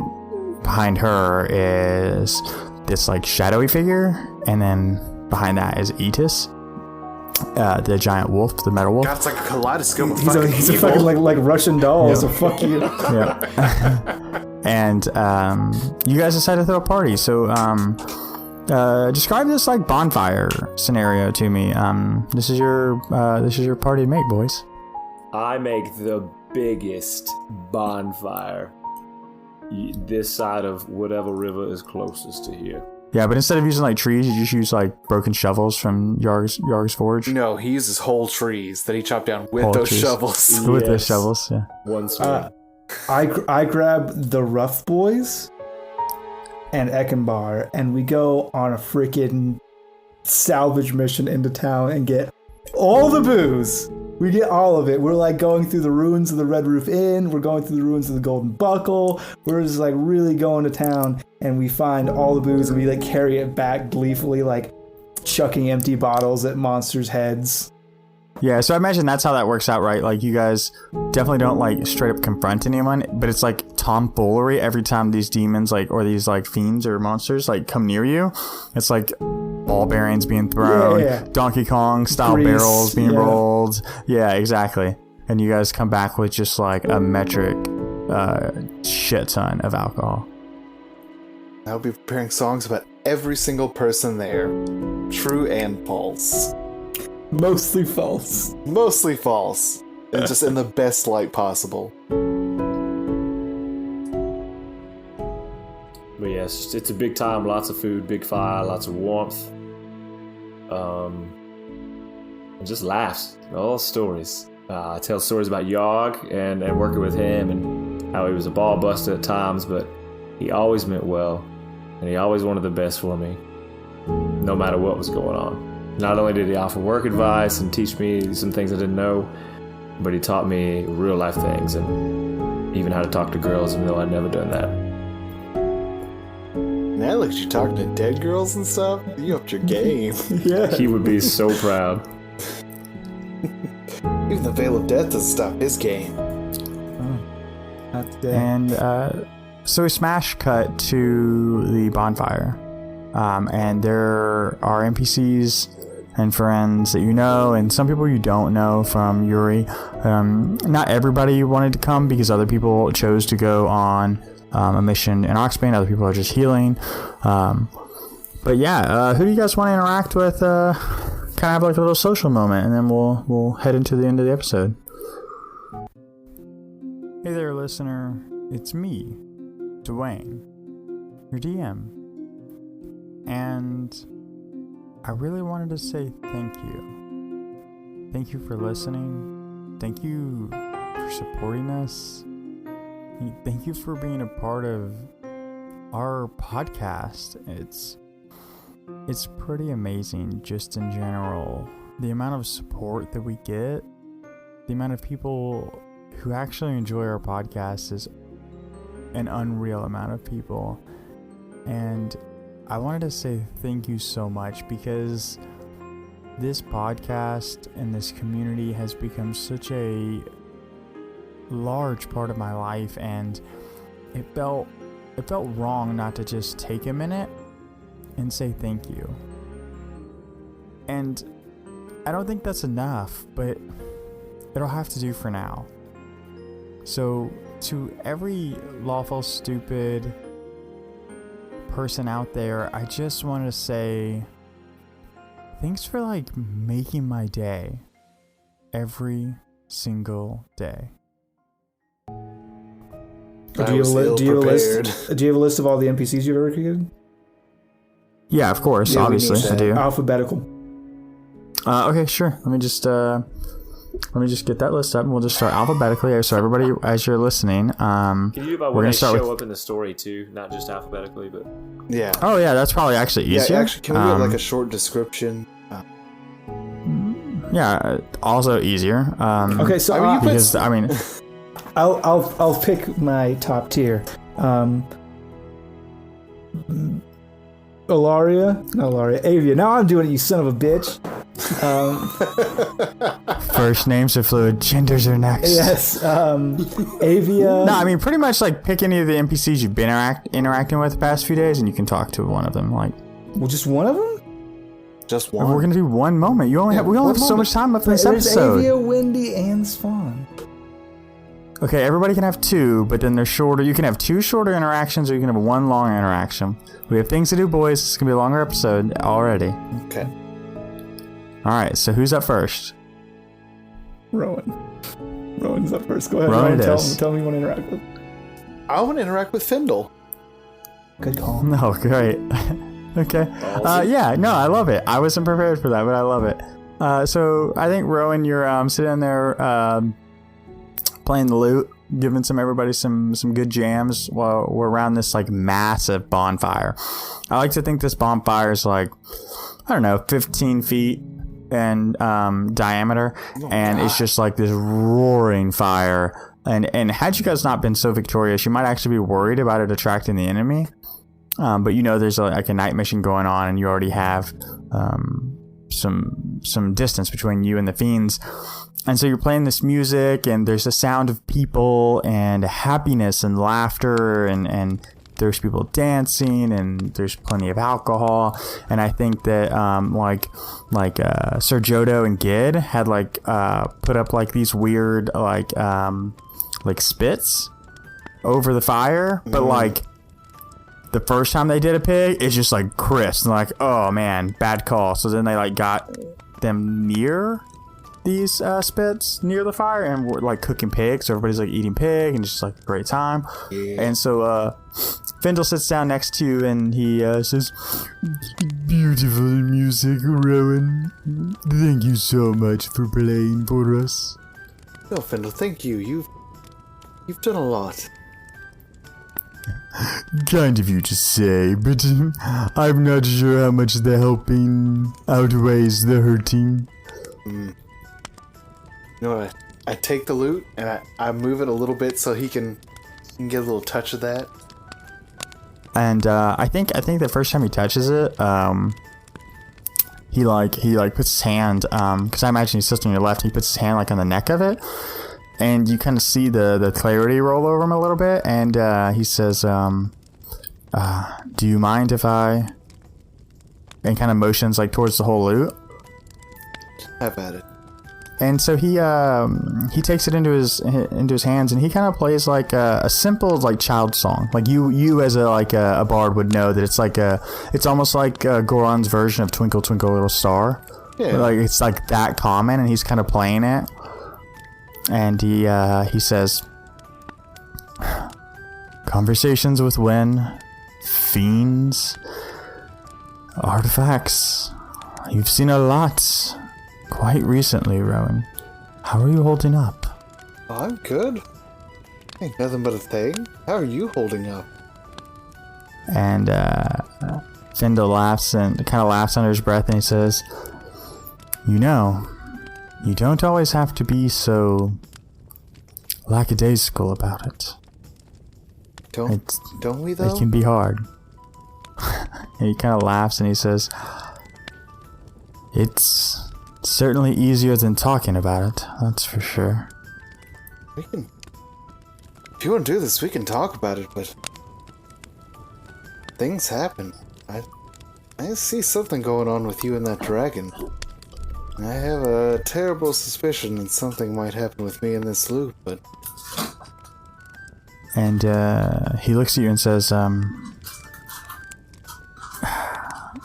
behind her is this like shadowy figure, and then behind that is Etis, the giant wolf, the metal wolf. God, it's like a kaleidoscope of He's fucking a evil. fucking like Russian doll, so fuck you. Yeah. And you guys decided to throw a party. So describe this like bonfire scenario to me. This is your party to make, boys. I make the biggest bonfire this side of whatever river is closest to here. Yeah, but instead of using like trees, you just use like broken shovels from Yarg's Forge. No, he uses whole trees that he chopped down with Whole those trees. shovels. With the Yes. shovels, yeah. One swing. I grab the Rough Boys and Eckenbar, and we go on a freaking salvage mission into town and get all the booze. We get all of it. We're like going through the ruins of the Red Roof Inn. We're going through the ruins of the Golden Buckle. We're just like really going to town, and we find all the booze, and we like carry it back gleefully, like chucking empty bottles at monsters' heads. Yeah, so I imagine that's how that works out, right? Like, you guys definitely don't, like, straight up confront anyone, but it's, like, tomfoolery every time these demons, like, or these, like, fiends or monsters, like, come near you. It's, like, ball bearings being thrown, Yeah. Donkey Kong-style Grease, barrels being yeah. rolled. Yeah, exactly. And you guys come back with just, like, a metric shit ton of alcohol. I'll be preparing songs about every single person there. True and false. Mostly false. Mostly false. And just in the best light possible. But yes, it's a big time. Lots of food, big fire, lots of warmth. And just laughs. All stories. I tell stories about Yarg and working with him and how he was a ball buster at times, but he always meant well. And he always wanted the best for me, no matter what was going on. Not only did he offer work advice and teach me some things I didn't know, but he taught me real life things and even how to talk to girls, even though I'd never done that. Now look at you talking to dead girls and stuff. You upped your game. Yeah. He would be so proud. Even the Veil of Death doesn't stop his game. Not today. And so we smash cut to the bonfire. and there are NPCs and friends that you know, and some people you don't know from Yuri. Not everybody wanted to come because other people chose to go on a mission in Oxbane. Other people are just healing. But yeah, who do you guys want to interact with? Kind of have like a little social moment, and then we'll head into the end of the episode. Hey there, listener. It's me, Dwayne, your DM. And I really wanted to say thank you. Thank you for listening. Thank you for supporting us. Thank you for being a part of our podcast. It's pretty amazing just in general. The amount of support that we get, the amount of people who actually enjoy our podcast is an unreal amount of people. And I wanted to say thank you so much because this podcast and this community has become such a large part of my life, and it felt wrong not to just take a minute and say thank you. And I don't think that's enough, but it'll have to do for now. So to every lawful stupid person out there, I just want to say thanks for like making my day every single day. Do you have a list of all the NPCs you've ever created? Yeah, of course, obviously I do. Alphabetical. Okay, sure. Let me just get that list up, and we'll just start alphabetically. So everybody, as you're listening, Can you do by when they start show up in the story too, not just alphabetically, but Yeah. Oh yeah, that's probably actually easier. Yeah, actually, can we get like a short description? Yeah, also easier. Okay, so I'll I'll pick my top tier. Avia. Now I'm doing it, you son of a bitch. First names are fluid, genders are next. Yes. Avia. No, I mean pretty much like pick any of the NPCs you've been interacting with the past few days, and you can talk to one of them. Like, well, just one of them. Just one. We're gonna do one moment. We only have so much time left in this episode. Avia, Wendy, and Spawn. Okay, everybody can have two, but then they're shorter. You can have two shorter interactions, or you can have one long interaction. We have things to do, boys. It's gonna be a longer episode already. Okay. All right. So who's up first? Rowan's up first. Go ahead. Rowan, tell me you want to interact with. I want to interact with Findle. Good call. No, great. Okay. Yeah. No, I love it. I wasn't prepared for that, but I love it. So I think Rowan, you're sitting there playing the lute, giving everybody some good jams while we're around this like massive bonfire. I like to think this bonfire is like, I don't know, 15 feet in diameter, and it's just like this roaring fire. And had you guys not been so victorious, you might actually be worried about it attracting the enemy. But you know there's like a night mission going on, and you already have some distance between you and the fiends. And so you're playing this music, and there's a sound of people and happiness and laughter, and there's people dancing, and there's plenty of alcohol. And I think that Sir Jodo and Gid had like put up like these weird like spits over the fire, but like the first time they did a pig, it's just like crisp, and like, oh man, bad call. So then they like got them near these spits near the fire, and we're like cooking pig, so everybody's like eating pig, and it's just like a great time. Yeah. And so Findle sits down next to you, and he says, "Beautiful music, Rowan. Thank you so much for playing for us." No, Findle, thank you. You've done a lot. Kind of you to say, but I'm not sure how much the helping outweighs the hurting. You know what? I take the lute and I move it a little bit so he can get a little touch of that. And I think the first time he touches it, he puts his hand, because I imagine he's sitting on your left. He puts his hand like on the neck of it, and you kind of see the clarity roll over him a little bit. And he says, "Do you mind if I and kind of motions like towards the whole loot. Have at it. And so he takes it into his hands, and he kind of plays like a simple like child song. Like you as a bard would know that it's almost like Goron's version of Twinkle Twinkle Little Star. Yeah. Like it's like that common, and he's kind of playing it. And he says, "Conversations with Wen, fiends, artifacts. You've seen a lot. Quite recently, Rowan. How are you holding up?" Oh, I'm good. Ain't nothing but a thing. How are you holding up? And Findle laughs and kind of laughs under his breath, and he says, "You know, you don't always have to be so lackadaisical about it. Don't we though? It can be hard." And he kind of laughs and he says, "It's certainly easier than talking about it, that's for sure." If you want to do this, we can talk about it, but things happen. I see something going on with you and that dragon. I have a terrible suspicion that something might happen with me in this loop, but... And he looks at you and says,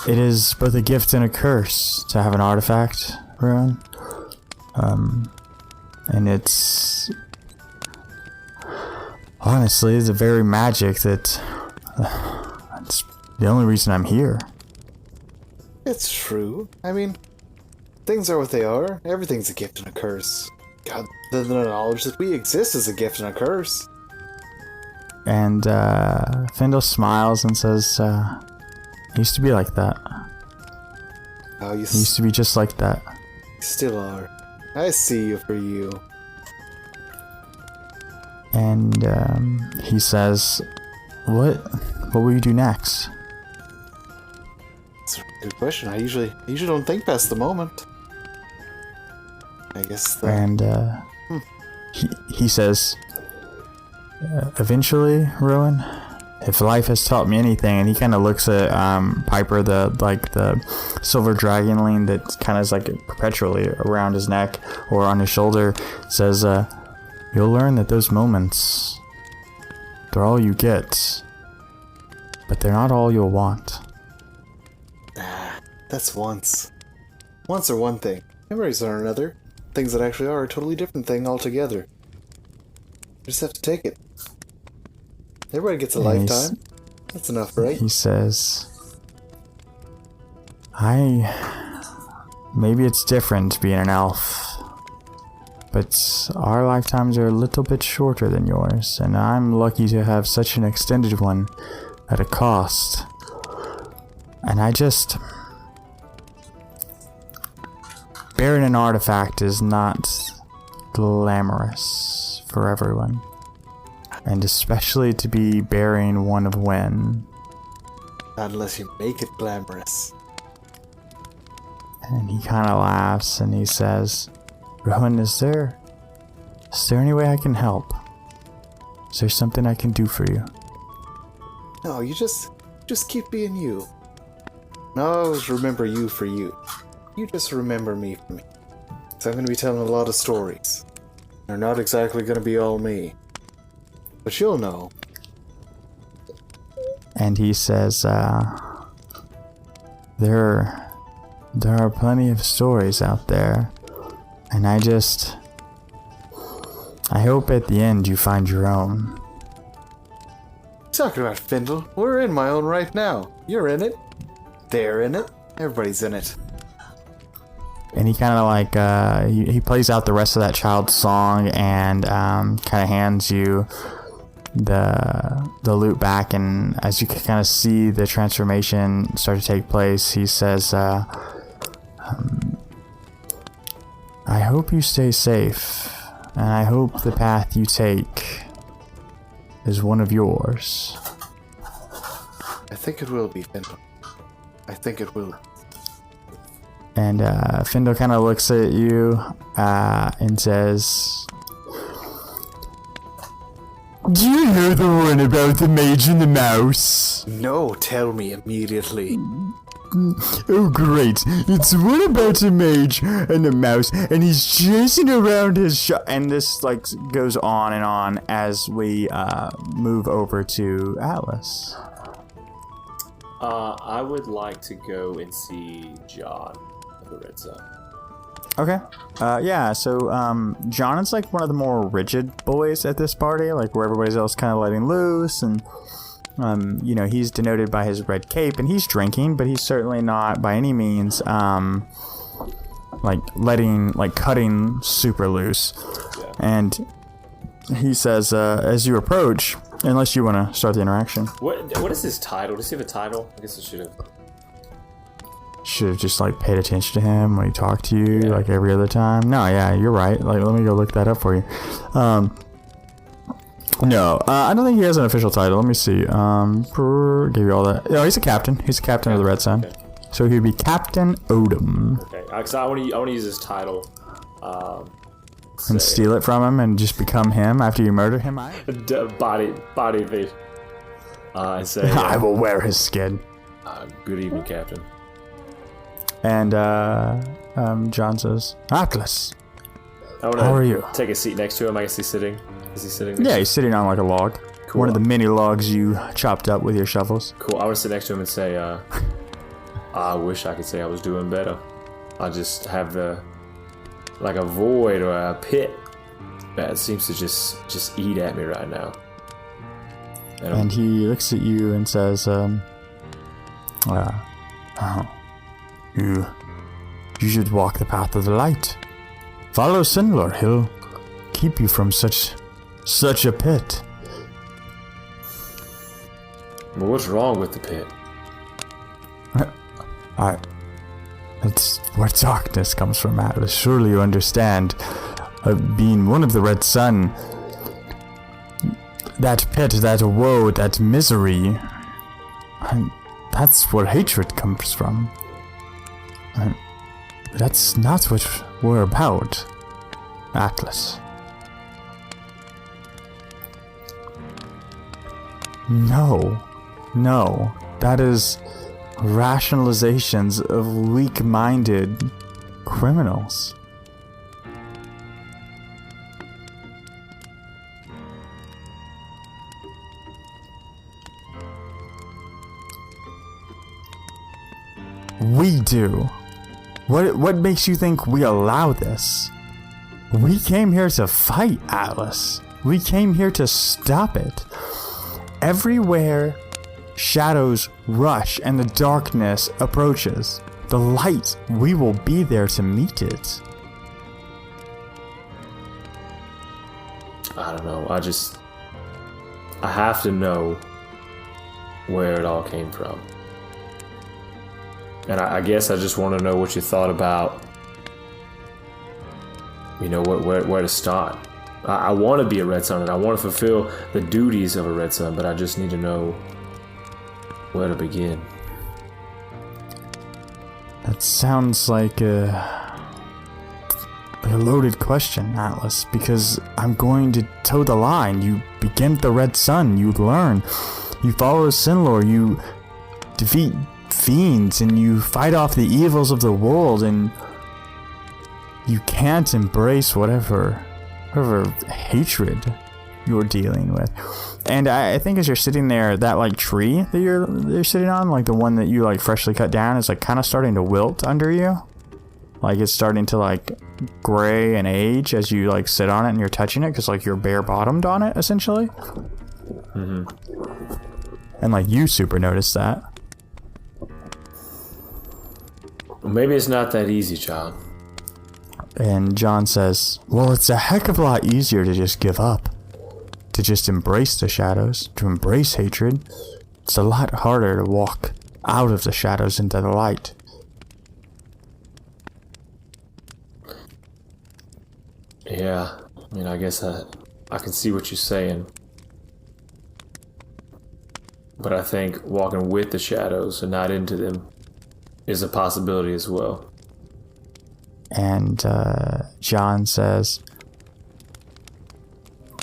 "It is both a gift and a curse to have an artifact, Rowan. And it's... honestly, the very magic that's the only reason I'm here." It's true. I mean, things are what they are. Everything's a gift and a curse. God, the knowledge that we exist is a gift and a curse. And Findle smiles and says, "It used to be like that. Oh, you It used to be just like that." still are. I see you for you. And he says, What will you do next?" That's a good question. I usually don't think past the moment. I guess the... And he says, "Eventually, Rowan, if life has taught me anything," and he kind of looks at Piper, the silver dragonling that kind of is like perpetually around his neck or on his shoulder, says, "You'll learn that those moments, they're all you get, but they're not all you'll want." That's once. Once are one thing. Memories are another. Things that actually are a totally different thing altogether. You just have to take it. Everybody gets a lifetime. That's enough, right? He says, maybe it's different being an elf, but our lifetimes are a little bit shorter than yours, and I'm lucky to have such an extended one at a cost. And bearing an artifact is not glamorous for everyone. And especially to be bearing one of Wen. Not unless you make it glamorous. And he kind of laughs and he says, "Rowan, is there any way I can help? Is there something I can do for you?" No, you just keep being you. And I'll always remember you for you. You just remember me for me. So I'm going to be telling a lot of stories. They're not exactly going to be all me. But you'll know. And he says, there are plenty of stories out there. And I hope at the end you find your own. Talking about Findle, we're in my own right now. You're in it. They're in it. Everybody's in it. And he kind of like, he plays out the rest of that child's song and kind of hands you the loot back. And as you can kind of see the transformation start to take place, he says, "I hope you stay safe, and I hope the path you take is one of yours." I think it will be, Findle. I think it will. And Findle kind of looks at you and says, "Do you know the one about the mage and the mouse?" No, tell me immediately. Oh, great. It's what about a mage and a mouse, and he's chasing around his shop. And this, like, goes on and on as we move over to Atlas. I would like to go and see John of the Red Sun. Okay. Yeah, so John is like one of the more rigid boys at this party, like where everybody else kind of letting loose, and you know, he's denoted by his red cape, and he's drinking, but he's certainly not by any means like cutting super loose. Yeah. And he says, as you approach, unless you want to start the interaction. What is his title? Does he have a title? I guess I should have just like paid attention to him when he talked to you, like every other time. No, yeah, you're right. Like, let me go look that up for you. No, I don't think he has an official title. Let me see. Give you all that. No, he's a captain. He's a captain of the Red Sun. Okay. So he'd be Captain Odom. Okay, because I want to use his title. And steal it from him and just become him after you murder him. Body thief. I say. I will wear his skin. Good evening, Captain. And John says, Atlas. How are you? Take a seat next to him. I guess he's sitting. Is he sitting next to him? He's sitting on like a log. Cool. One of the many logs you chopped up with your shovels. Cool. I want to sit next to him and say, I wish I could say I was doing better. I just have like a void or a pit that seems to just eat at me right now. And he looks at you and says, You should walk the path of the light. Follow Sinlor. He'll keep you from such a pit. Well, what's wrong with the pit? It's where darkness comes from, Atlas. Surely you understand. Being one of the Red Sun, that pit, that woe, that misery, that's where hatred comes from. That's not what we're about, Atlas. No, that is rationalizations of weak-minded criminals. We do. What makes you think we allow this? We came here to fight, Atlas. We came here to stop it. Everywhere shadows rush and the darkness approaches, the light, we will be there to meet it. I don't know. I have to know where it all came from. And I guess I just want to know what you thought about, you know, where to start. I want to be a Red Sun and I want to fulfill the duties of a Red Sun, but I just need to know where to begin. That sounds like a loaded question, Atlas, because I'm going to toe the line. You begin the Red Sun, you learn, you follow Sinlor, you defeat fiends, and you fight off the evils of the world, and you can't embrace whatever hatred you're dealing with. And I think as you're sitting there, that like tree that you're sitting on, like the one that you like freshly cut down, is like kind of starting to wilt under you. Like it's starting to like gray and age as you like sit on it and you're touching it, because like you're bare bottomed on it essentially. Mm-hmm. And like you super noticed that. Maybe it's not that easy, John. And John says, well, it's a heck of a lot easier to just give up. To just embrace the shadows, to embrace hatred. It's a lot harder to walk out of the shadows into the light. Yeah, I mean, I guess I can see what you're saying. But I think walking with the shadows and not into them is a possibility as well. And John says,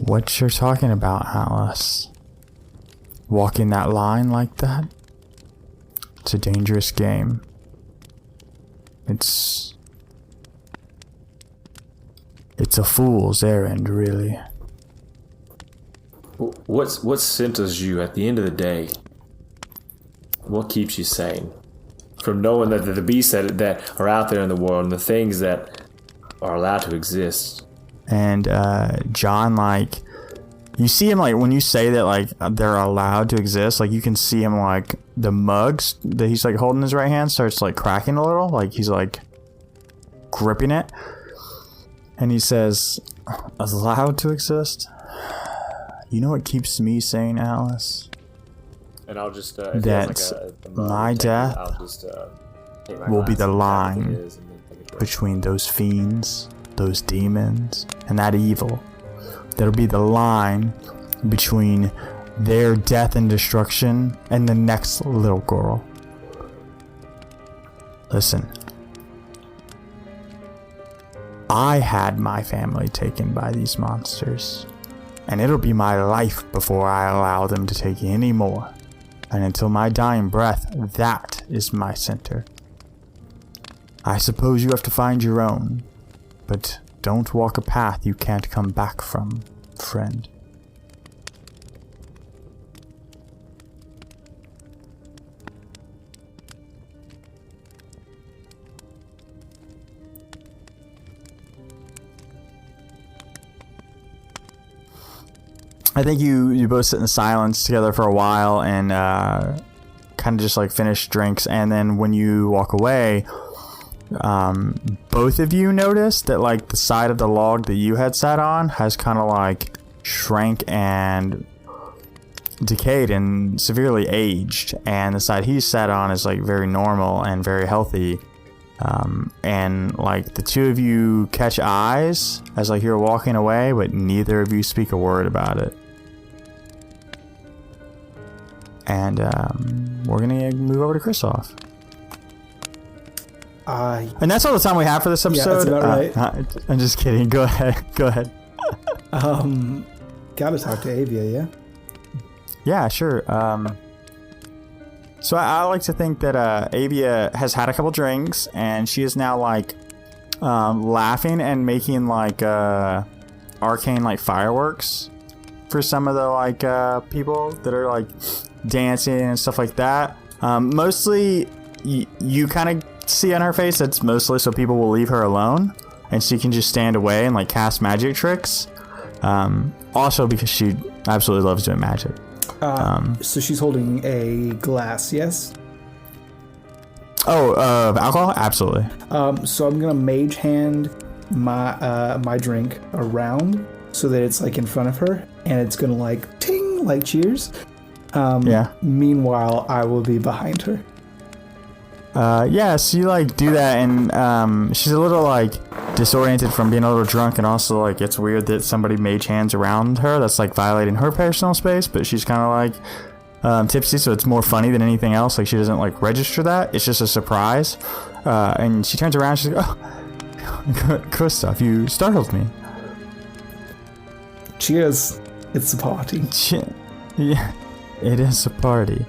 what you're talking about, Atlas? Walking that line like that? It's a dangerous game. It's a fool's errand, really. What centers you at the end of the day? What keeps you sane? From knowing that the beasts that are out there in the world and the things that are allowed to exist. And John, like, you see him, like, when you say that, like, they're allowed to exist, like, you can see him, like, the mugs that he's, like, holding in his right hand starts, like, cracking a little, like, he's, like, gripping it. And he says, allowed to exist? You know what keeps me sane, Alice? And I'll just that my death will be the line between those fiends, those demons, and that evil. That'll be the line between their death and destruction and the next little girl. Listen, I had my family taken by these monsters, and it'll be my life before I allow them to take any more. And until my dying breath, that is my center. I suppose you have to find your own, but don't walk a path you can't come back from, friend. I think you both sit in silence together for a while and kind of just like finish drinks, and then when you walk away, both of you notice that like the side of the log that you had sat on has kind of like shrank and decayed and severely aged, and the side he sat on is like very normal and very healthy. And like the two of you catch eyes as like you're walking away, but neither of you speak a word about it. And we're gonna move over to Kristoff. And that's all the time we have for this episode. Yeah, that's about right. I'm just kidding. Go ahead. Gotta talk to Avia, yeah? Yeah, sure. So I like to think that Avia has had a couple drinks, and she is now like laughing and making like arcane like fireworks for some of the like people that are like dancing and stuff like that. Mostly you kind of see on her face that's mostly so people will leave her alone and she can just stand away and like cast magic tricks. Also because she absolutely loves doing magic. So she's holding a glass, yes? Oh, alcohol? Absolutely. So I'm gonna mage hand my drink around so that it's like in front of her, and it's gonna like ting, like cheers. Yeah. Meanwhile, I will be behind her. Yeah, so you like do that, and she's a little like disoriented from being a little drunk, and also like it's weird that somebody mage hands around her. That's like violating her personal space, but she's kind of like tipsy, so it's more funny than anything else. Like she doesn't like register that. It's just a surprise. And she turns around, she's like, "Oh, Kristoff, you startled me." Cheers! It's a party. Yeah, it is a party.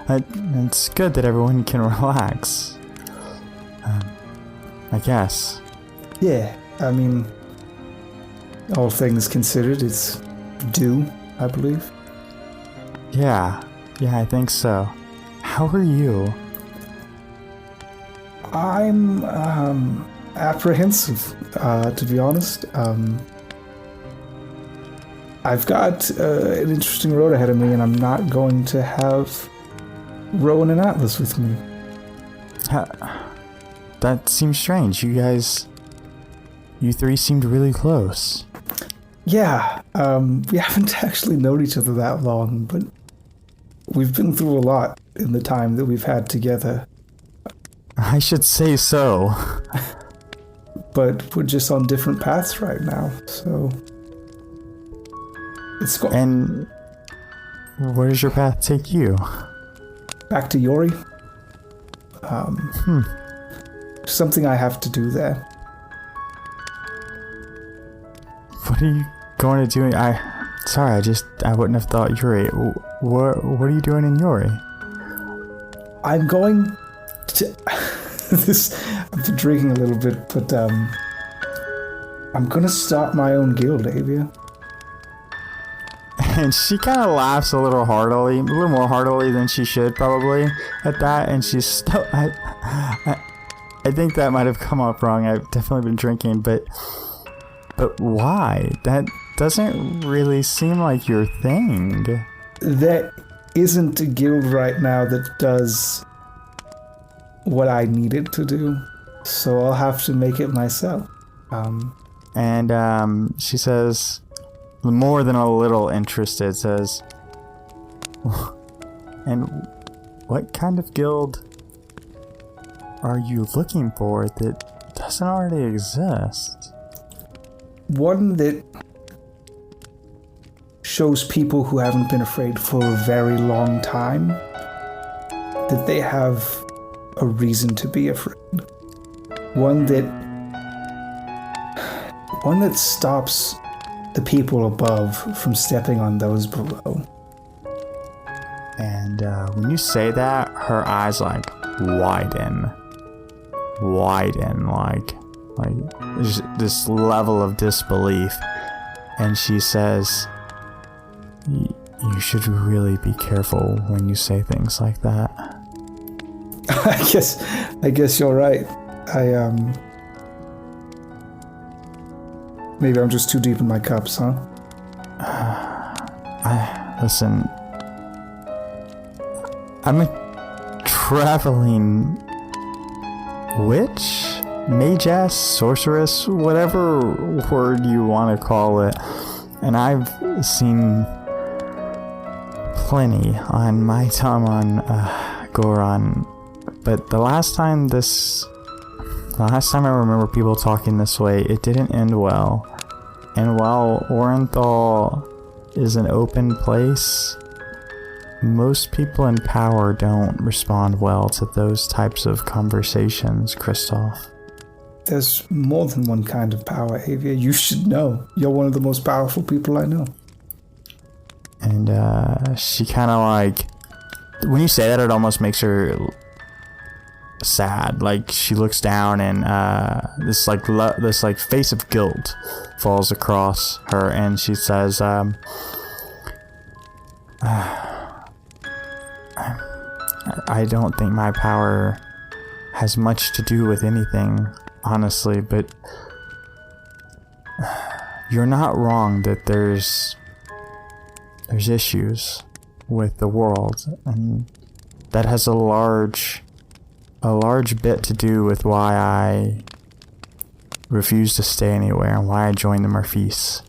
It's good that everyone can relax. I guess. Yeah, I mean, all things considered, it's due, I believe. Yeah, I think so. How are you? I'm apprehensive, to be honest. I've got an interesting road ahead of me, and I'm not going to have Rowan and Atlas with me. That seems strange. You three seemed really close. Yeah, we haven't actually known each other that long, but we've been through a lot in the time that we've had together. I should say so. But we're just on different paths right now, so it's going. And where does your path take you? Back to Yori. Something I have to do there. What are you going to do? I wouldn't have thought Yuri. What are you doing in Yuri? I'm going to... I've been drinking a little bit, but I'm going to start my own guild, Avia. And she kind of laughs a little more heartily than she should probably at that. And she's still... I think that might have come off wrong. I've definitely been drinking, but why? That doesn't really seem like your thing. There isn't a guild right now that does what I need it to do, so I'll have to make it myself. And she says, more than a little interested, says, and what kind of guild are you looking for that doesn't already exist? One that shows people who haven't been afraid for a very long time that they have a reason to be afraid. One that stops the people above from stepping on those below. And when you say that, her eyes like widen, like there's this level of disbelief. And she says, you should really be careful when you say things like that. I guess you're right. Maybe I'm just too deep in my cups, huh? Listen, I'm a traveling witch, mageess, sorceress, whatever word you want to call it, and I've seen plenty on my time on Goron, but the last time I remember people talking this way, it didn't end well. And while Orenthal is an open place, most people in power don't respond well to those types of conversations, Kristoff. There's more than one kind of power, Avia. You should know. You're one of the most powerful people I know. And she kind of like, when you say that, it almost makes her sad. Like she looks down, and this face of guilt falls across her, and she says, I don't think my power has much to do with anything, honestly, but you're not wrong that there's issues with the world, and that has a large bit to do with why I refuse to stay anywhere and why I joined the Murphys.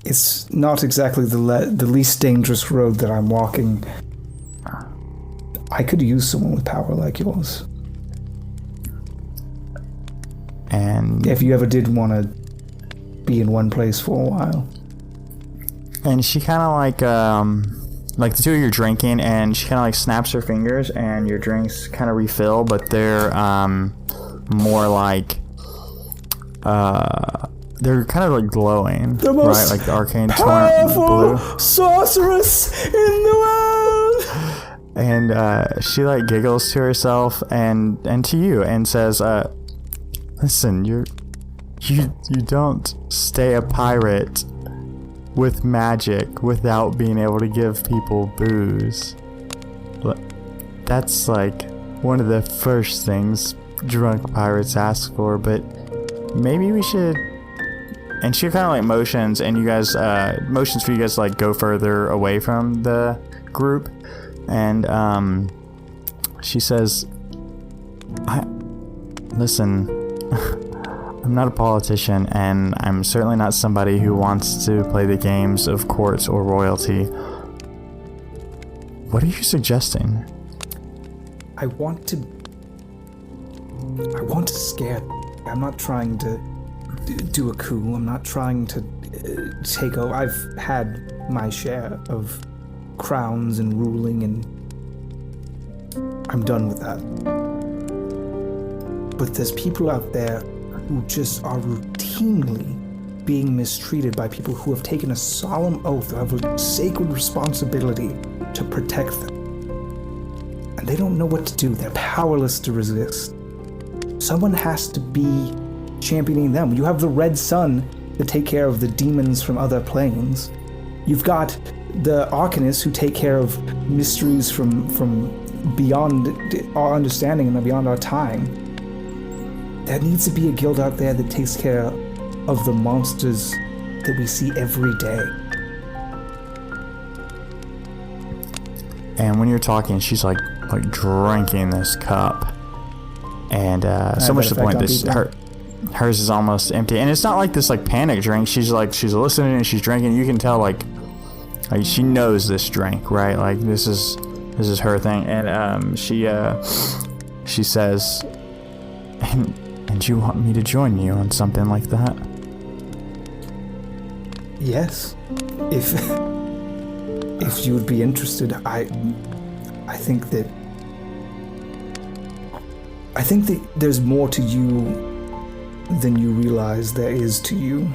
It's not exactly the least dangerous road that I'm walking. I could use someone with power like yours. And if you ever did want to be in one place for a while. And she kind of like the two of you are drinking, and she kind of like snaps her fingers, and your drinks kind of refill, but they're more like they're kind of like glowing, the most right? Like the arcane powerful blue sorceress in the world. And she like giggles to herself and to you and says, "Listen, you don't stay a pirate with magic without being able to give people booze. That's like one of the first things drunk pirates ask for, but maybe we should..." And she kind of like motions, and you guys, motions for you guys to like go further away from the group. And she says, listen, I'm not a politician, and I'm certainly not somebody who wants to play the games of courts or royalty. What are you suggesting? I want to scare. I'm not trying to do a coup. I'm not trying to take over. I've had my share of crowns and ruling, and I'm done with that. But there's people out there who just are routinely being mistreated by people who have taken a solemn oath of a sacred responsibility to protect them. And they don't know what to do. They're powerless to resist. Someone has to be championing them. You have the Red Sun to take care of the demons from other planes. You've got the Arcanists who take care of mysteries from beyond our understanding and beyond our time. There needs to be a guild out there that takes care of the monsters that we see every day. And when you're talking, she's like drinking this cup, and so much to the point this hers is almost empty. And it's not like this like panic drink. She's listening and she's drinking. You can tell like she knows this drink, right? Like this is her thing. And she says, and you want me to join you on something like that? Yes, if you would be interested. I think that there's more to you than you realize there is to you.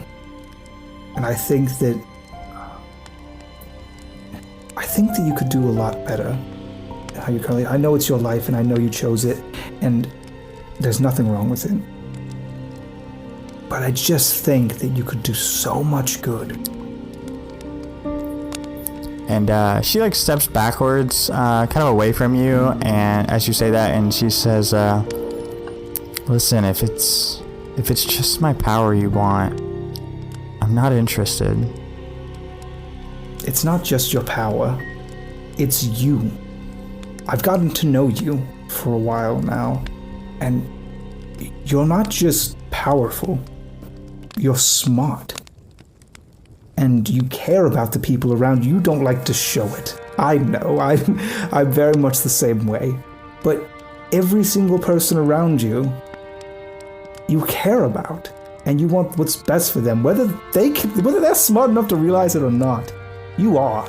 And I think that you could do a lot better. How you currently, I know it's your life and I know you chose it and there's nothing wrong with it. But I just think that you could do so much good. And she like steps backwards, kind of away from you, and as you say that, and she says, listen, if it's just my power you want, I'm not interested. It's not just your power, it's you. I've gotten to know you for a while now, and you're not just powerful, you're smart. And you care about the people around you. You don't like to show it. I know, I'm very much the same way. But every single person around you, you care about. And you want what's best for them, whether they're smart enough to realize it or not. You are.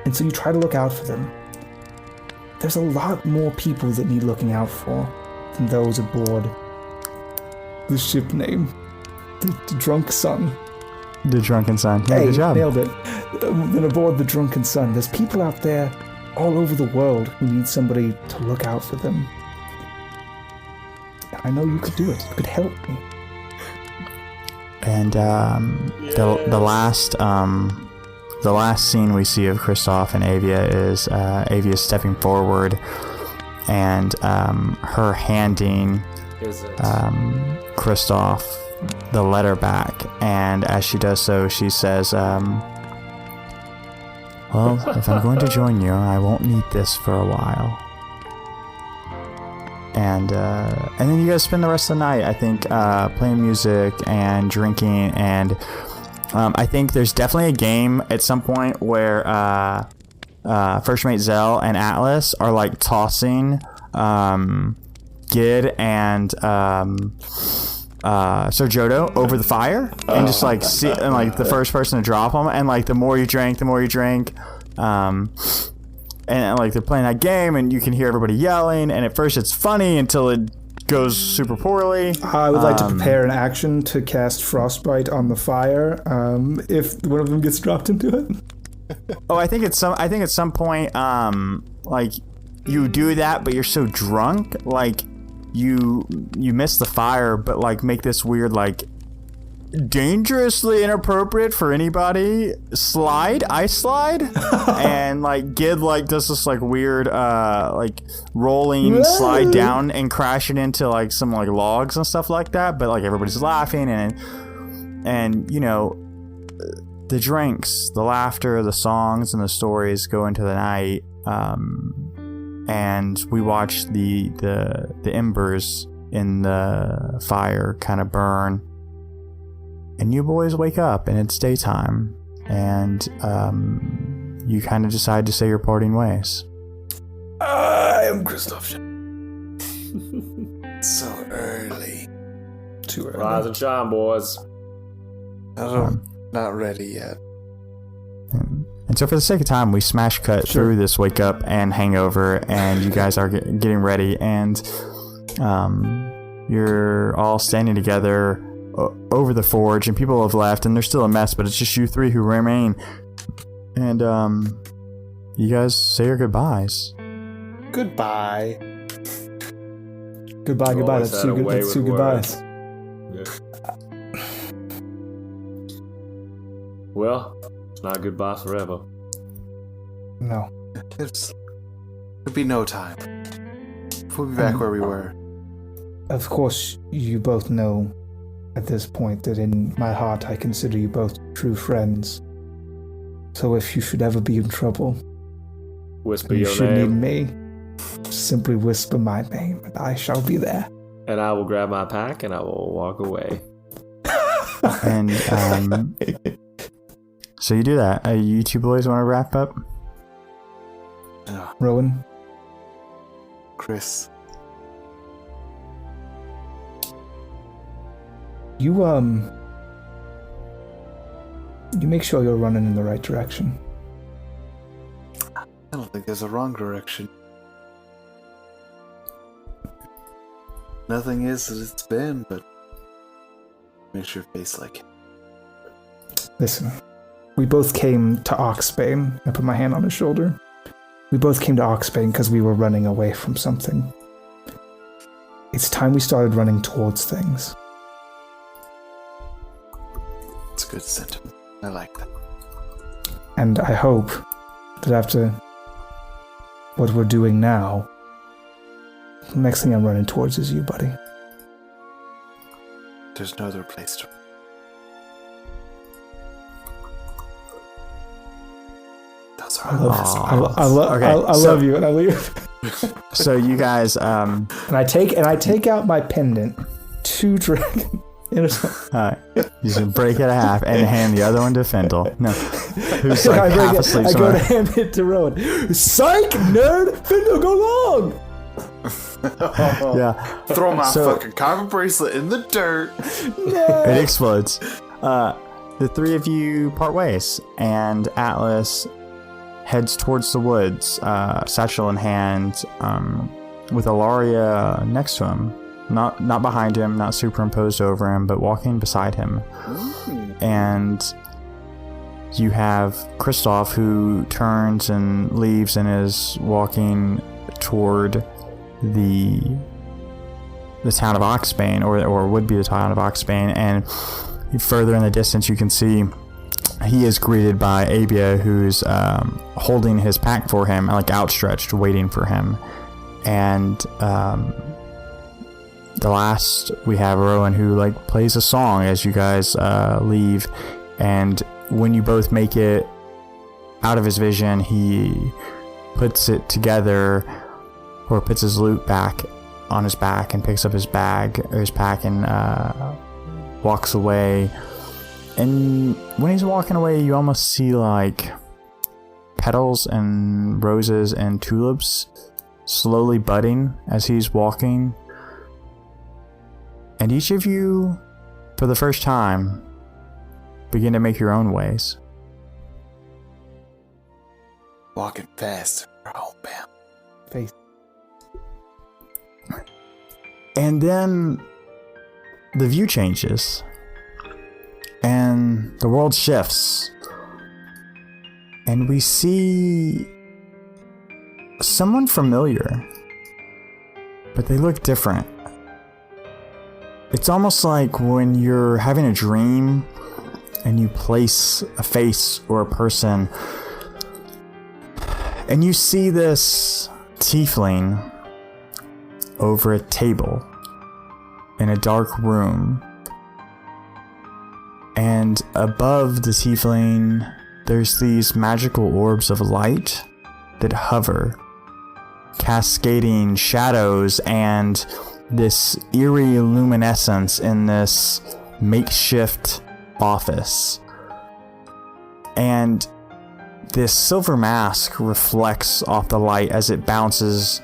And so you try to look out for them. There's a lot more people that need looking out for than those aboard the ship name, the Drunk Sun. The Drunken Sun. Yeah, hey, good job. Nailed it. Then aboard the Drunken Sun, there's people out there all over the world who need somebody to look out for them. I know you could do it. You could help me. And the last scene we see of Kristoff and Avia is Avia stepping forward and her handing Kristoff the letter back, and as she does so, she says, well, if I'm going to join you, I won't need this for a while. And then you guys spend the rest of the night, I think, playing music and drinking, and I think there's definitely a game at some point where First Mate Zell and Atlas are like tossing Gid and Sir Jodo over the fire, and just like and like the first person to drop them, and like the more you drink, and like they're playing that game, and you can hear everybody yelling, and at first it's funny until it goes super poorly. I would like to prepare an action to cast Frostbite on the fire if one of them gets dropped into it. Oh, I think at some point like you do that, but you're so drunk, like you miss the fire, but like make this weird like dangerously inappropriate for anybody ice slide and like Gid like does this like weird like rolling slide down and crashing into like some like logs and stuff like that, but like everybody's laughing, and you know, the drinks, the laughter, the songs, and the stories go into the night, and we watch the embers in the fire kind of burn. And you boys wake up, and it's daytime, and you kind of decide to say your parting ways. I am Kristoff. So early. Too early. Rise and shine, boys. Not ready yet. And so for the sake of time, we smash cut through this wake up and hangover, and you guys are getting ready, and you're all standing together over the forge, and people have left, and there's still a mess, but it's just you three who remain. And you guys say your goodbyes. Goodbye. Goodbye. Always That's had a two, way that's with two goodbyes. Yeah. Well, it's not goodbye forever. No. It'll be no time. We'll be back where we were. Of course, you both know at this point that in my heart I consider you both true friends. So if you should ever be in trouble, Whisper you your should need name, me, simply whisper my name and I shall be there. and I will grab my pack and I will walk away. And so you do that. You two boys want to wrap up? Rowan? Chris. You make sure you're running in the right direction. I don't think there's a wrong direction. Nothing is as it's been, but makes your face like it. Listen, we both came to Oxbane. I put my hand on his shoulder. We both came to Oxbane because we were running away from something. It's time we started running towards things. It's a good sentiment. I like that. And I hope that after what we're doing now, the next thing I'm running towards is you, buddy. There's no other place to. Those are I Okay, love you, and I leave. So you guys, And I take out my pendant to Dragon. You just break it in half and hand the other one to Fendel. No, who's like half asleep I go somewhere. to hand it to Rowan. Psych, nerd! Fendel, go long! Yeah, Throw my So- fucking karma bracelet in the dirt. it explodes. The three of you part ways, and Atlas heads towards the woods, satchel in hand, with Ilaria next to him. Not behind him, not superimposed over him, but walking beside him. And you have Kristoff, who turns and leaves and is walking toward the town of Oxbane, or would be the town of Oxbane. And further in the distance, you can see he is greeted by Abia, who's holding his pack for him, like outstretched, waiting for him. And the last, we have Rowan, who like plays a song as you guys leave. And when you both make it out of his vision, he puts it together, or puts his loot back on his back and picks up his bag or his pack and walks away. And when he's walking away, you almost see like petals and roses and tulips slowly budding as he's walking. And each of you, for the first time, begin to make your own ways. Walking fast. Oh, bam. Face. And then the view changes. And the world shifts. And we see someone familiar. But they look different. It's almost like when you're having a dream and you place a face or a person, and you see this tiefling over a table in a dark room. And above the tiefling, there's these magical orbs of light that hover, cascading shadows and this eerie luminescence in this makeshift office. And this silver mask reflects off the light as it bounces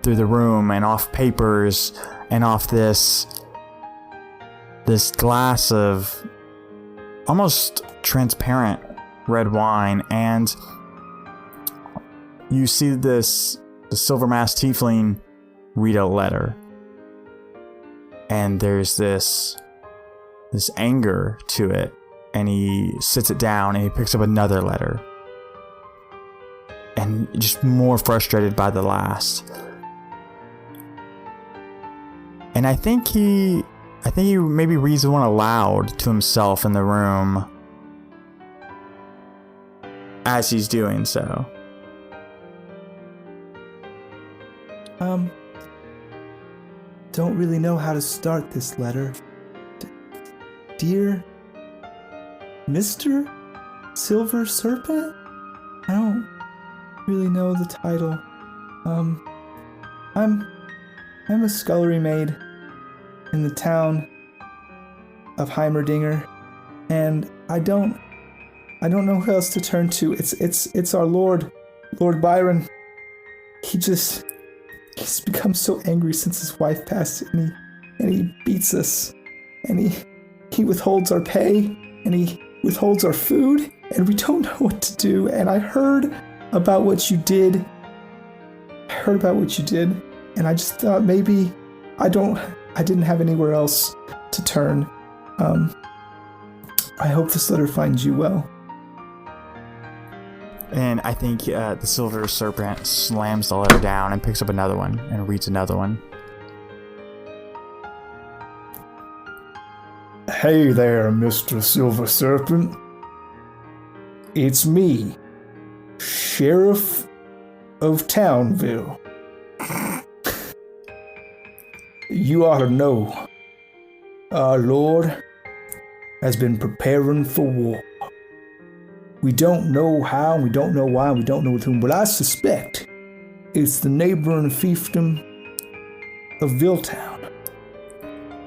through the room and off papers and off this glass of almost transparent red wine. And you see the silver masked tiefling read a letter. And there's this this anger to it, and he sits it down and he picks up another letter. And just more frustrated by the last. And I think he maybe reads one aloud to himself in the room as he's doing so. Don't really know how to start this letter. Dear Mr. Silver Serpent? I don't really know the title. I'm a scullery maid in the town of Heimerdinger, and I don't know who else to turn to. It's our Lord Byron. He's become so angry since his wife passed, and he beats us, and he withholds our pay, and he withholds our food, and we don't know what to do. And I heard about what you did. And I just thought maybe I didn't have anywhere else to turn. I hope this letter finds you well. And I think the Silver Serpent slams the letter down and picks up another one and reads another one. Hey there, Mr. Silver Serpent. It's me, Sheriff of Townville. You ought to know, our Lord has been preparing for war. We don't know how, we don't know why, we don't know with whom, but I suspect it's the neighboring fiefdom of Villetown.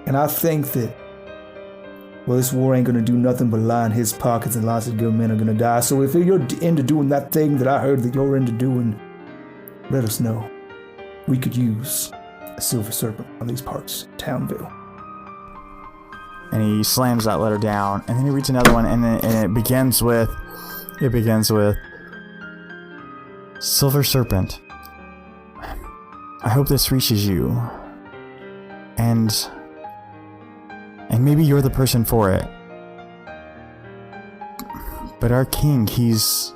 And I think that, well, this war ain't gonna do nothing but line his pockets, and lots of good men are gonna die. So if you're into doing that thing that I heard that you're into doing, let us know. We could use a Silver Serpent on these parts, Townville. And he slams that letter down, and then he reads another one, and it begins with, Silver Serpent, I hope this reaches you, and maybe you're the person for it. But our king, he's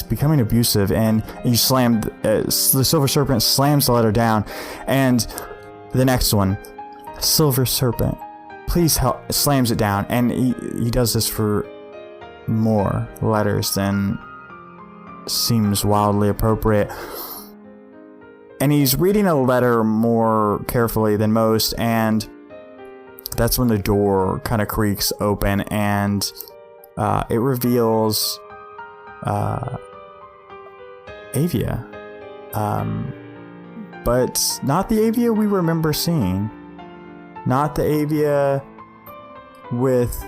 becoming abusive, and the Silver Serpent slams the letter down, and the next one, Silver Serpent, please help, slams it down, and he does this for more letters than seems wildly appropriate. And he's reading a letter more carefully than most, and that's when the door kind of creaks open, and it reveals Avia. But not the Avia we remember seeing. Not the Avia with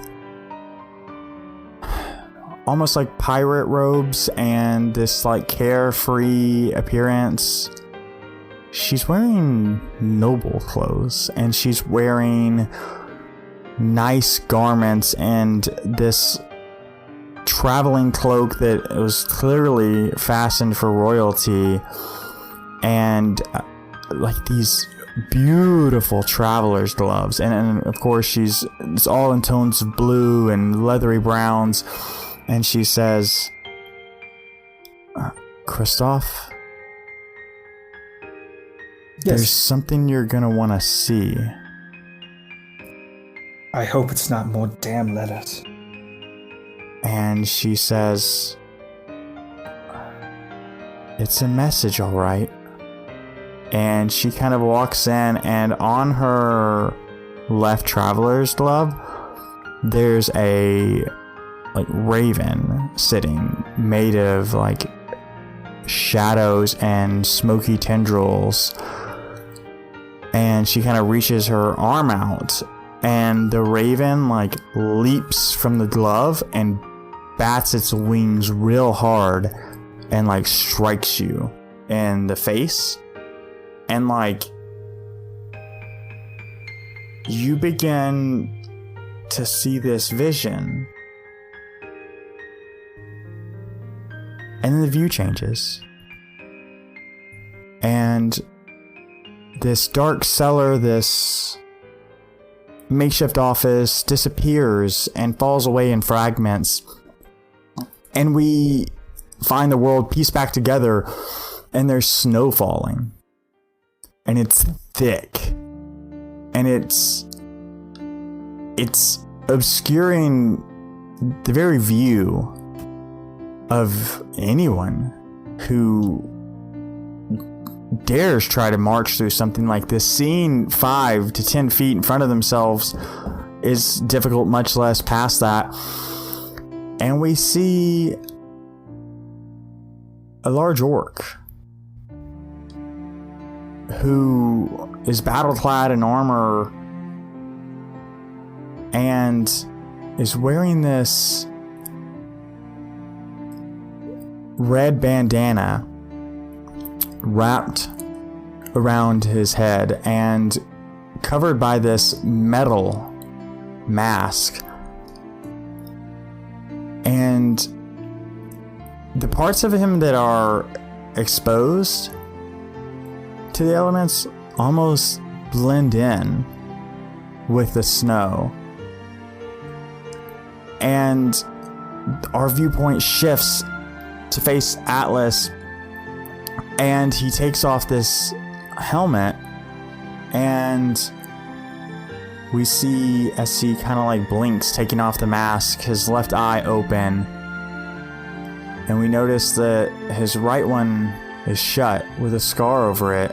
almost like pirate robes and this like carefree appearance. She's wearing noble clothes, and she's wearing nice garments and this traveling cloak that was clearly fastened for royalty, and like these beautiful traveler's gloves, and of course it's all in tones of blue and leathery browns, and she says, Christoph, yes. There's something you're gonna want to see. I hope it's not more damn letters. And she says, it's a message, all right. And she kind of walks in, and on her left traveler's glove, there's a like raven sitting, made of like shadows and smoky tendrils. And she kind of reaches her arm out, and the raven like leaps from the glove and bats its wings real hard and like strikes you in the face. And like you begin to see this vision, and then the view changes, and this dark cellar, this makeshift office disappears and falls away in fragments. And we find the world pieced back together, and there's snow falling. And it's thick. And it's obscuring the very view of anyone who dares try to march through something like this. Seeing 5 to 10 feet in front of themselves is difficult, much less past that. And we see a large orc who is battle-clad in armor and is wearing this red bandana wrapped around his head and covered by this metal mask. And the parts of him that are exposed to the elements almost blend in with the snow. And our viewpoint shifts to face Atlas, and he takes off this helmet, and we see as he kind of like blinks, taking off the mask, his left eye open, and we notice that his right one is shut with a scar over it,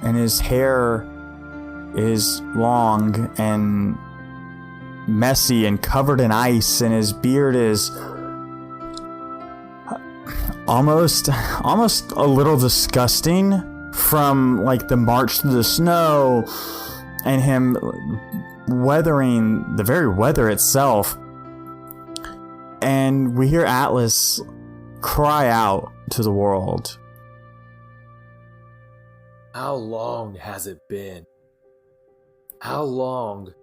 and his hair is long and messy and covered in ice, and his beard is almost a little disgusting from like the march through the snow and him weathering the very weather itself. And we hear Atlas cry out to the world. How long has it been? How long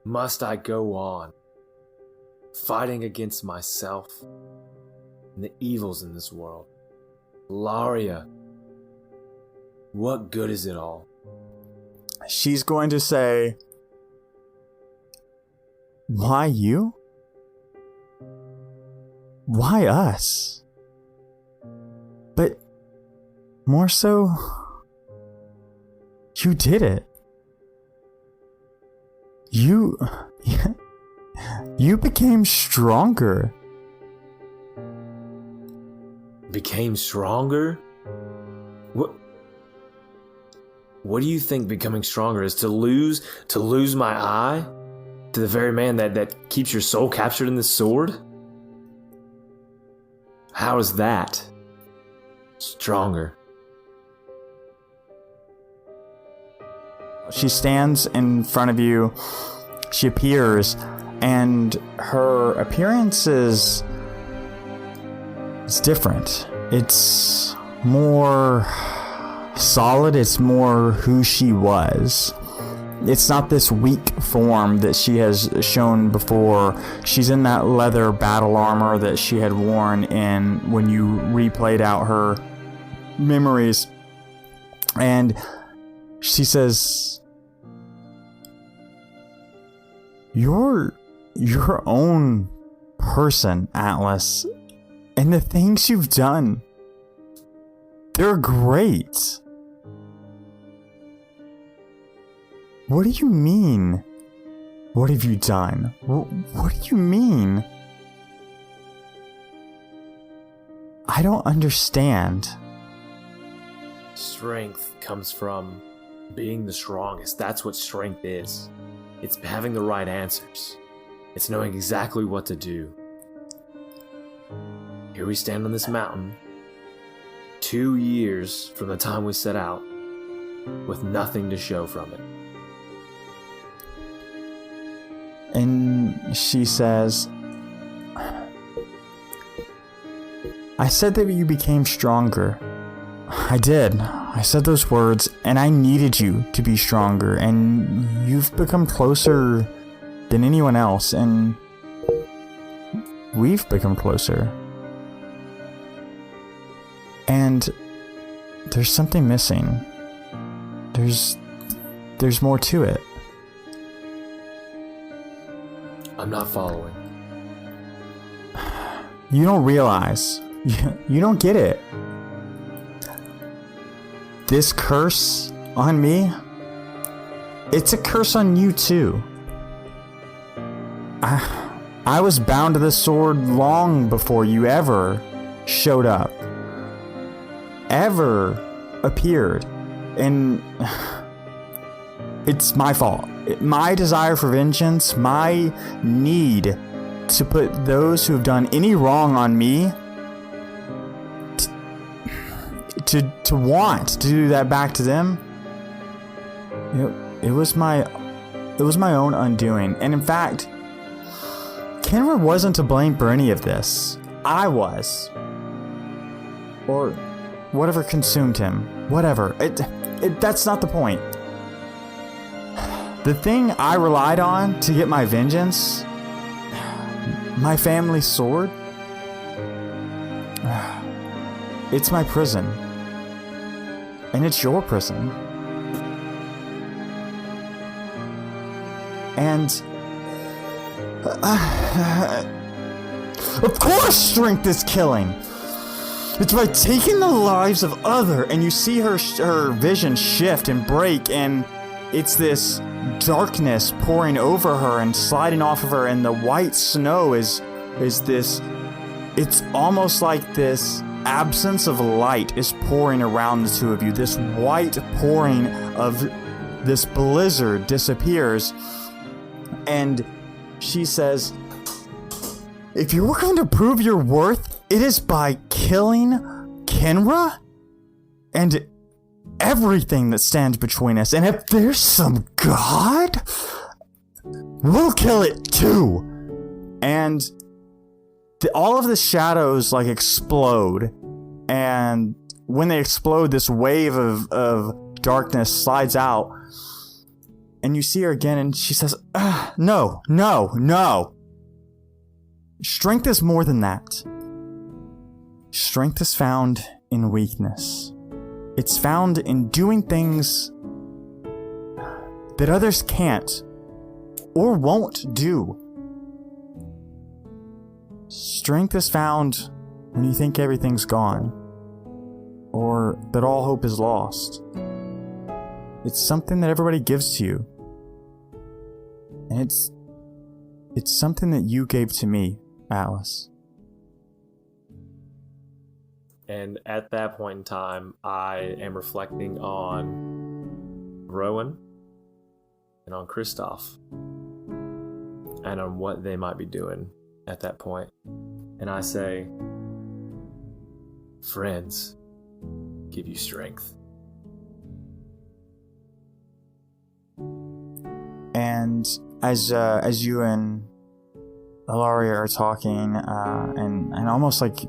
must I go on fighting against myself and the evils in this world? Laria, what good is it all? She's going to say, why you? Why us? But more so, you did it. You became stronger. Became stronger? What do you think becoming stronger is? To lose my eye? To the very man that keeps your soul captured in this sword? How is that stronger? She stands in front of you. She appears, and her appearance is different. It's more solid. It's more who she was. It's not this weak form that she has shown before. She's in that leather battle armor that she had worn in when you replayed out her memories. And she says, You're your own person, Atlas. And the things you've done, they're great. What do you mean? What have you done? What do you mean? I don't understand. Strength comes from being the strongest. That's what strength is. It's having the right answers. It's knowing exactly what to do. Here we stand on this mountain, 2 years from the time we set out, with nothing to show from it. And she says, I said that you became stronger. I did. I said those words, and I needed you to be stronger, and you've become closer than anyone else, and we've become closer. And there's something missing. There's more to it. I'm not following. You don't realize. You don't get it. This curse on me, it's a curse on you too. I was bound to this sword long before you ever showed up. Ever appeared. And it's my fault. My desire for vengeance, my need to put those who have done any wrong on me to want to do that back to them. It was my own undoing. And in fact, Kenra wasn't to blame for any of this. I was. Or whatever consumed him. Whatever. That's not the point. The thing I relied on to get my vengeance, my family sword, it's my prison. And it's your prison. And of course strength is killing. It's by taking the lives of other, and you see her vision shift and break, and it's this darkness pouring over her and sliding off of her, and the white snow is this, it's almost like this absence of light is pouring around the two of you. This white pouring of this blizzard disappears, and she says, if you're going to prove your worth, it is by killing Kenra and everything that stands between us. And if there's some god, we'll kill it too. And all of the shadows like explode. And when they explode, this wave of darkness slides out. And you see her again, and she says, no. Strength is more than that. Strength is found in weakness. It's found in doing things that others can't or won't do. Strength is found when you think everything's gone or that all hope is lost. It's something that everybody gives to you. And it's something that you gave to me, Atlas. And at that point in time, I am reflecting on Rowan and on Kristoff and on what they might be doing at that point. And I say, friends give you strength. And as you and Ilaria are talking, and almost like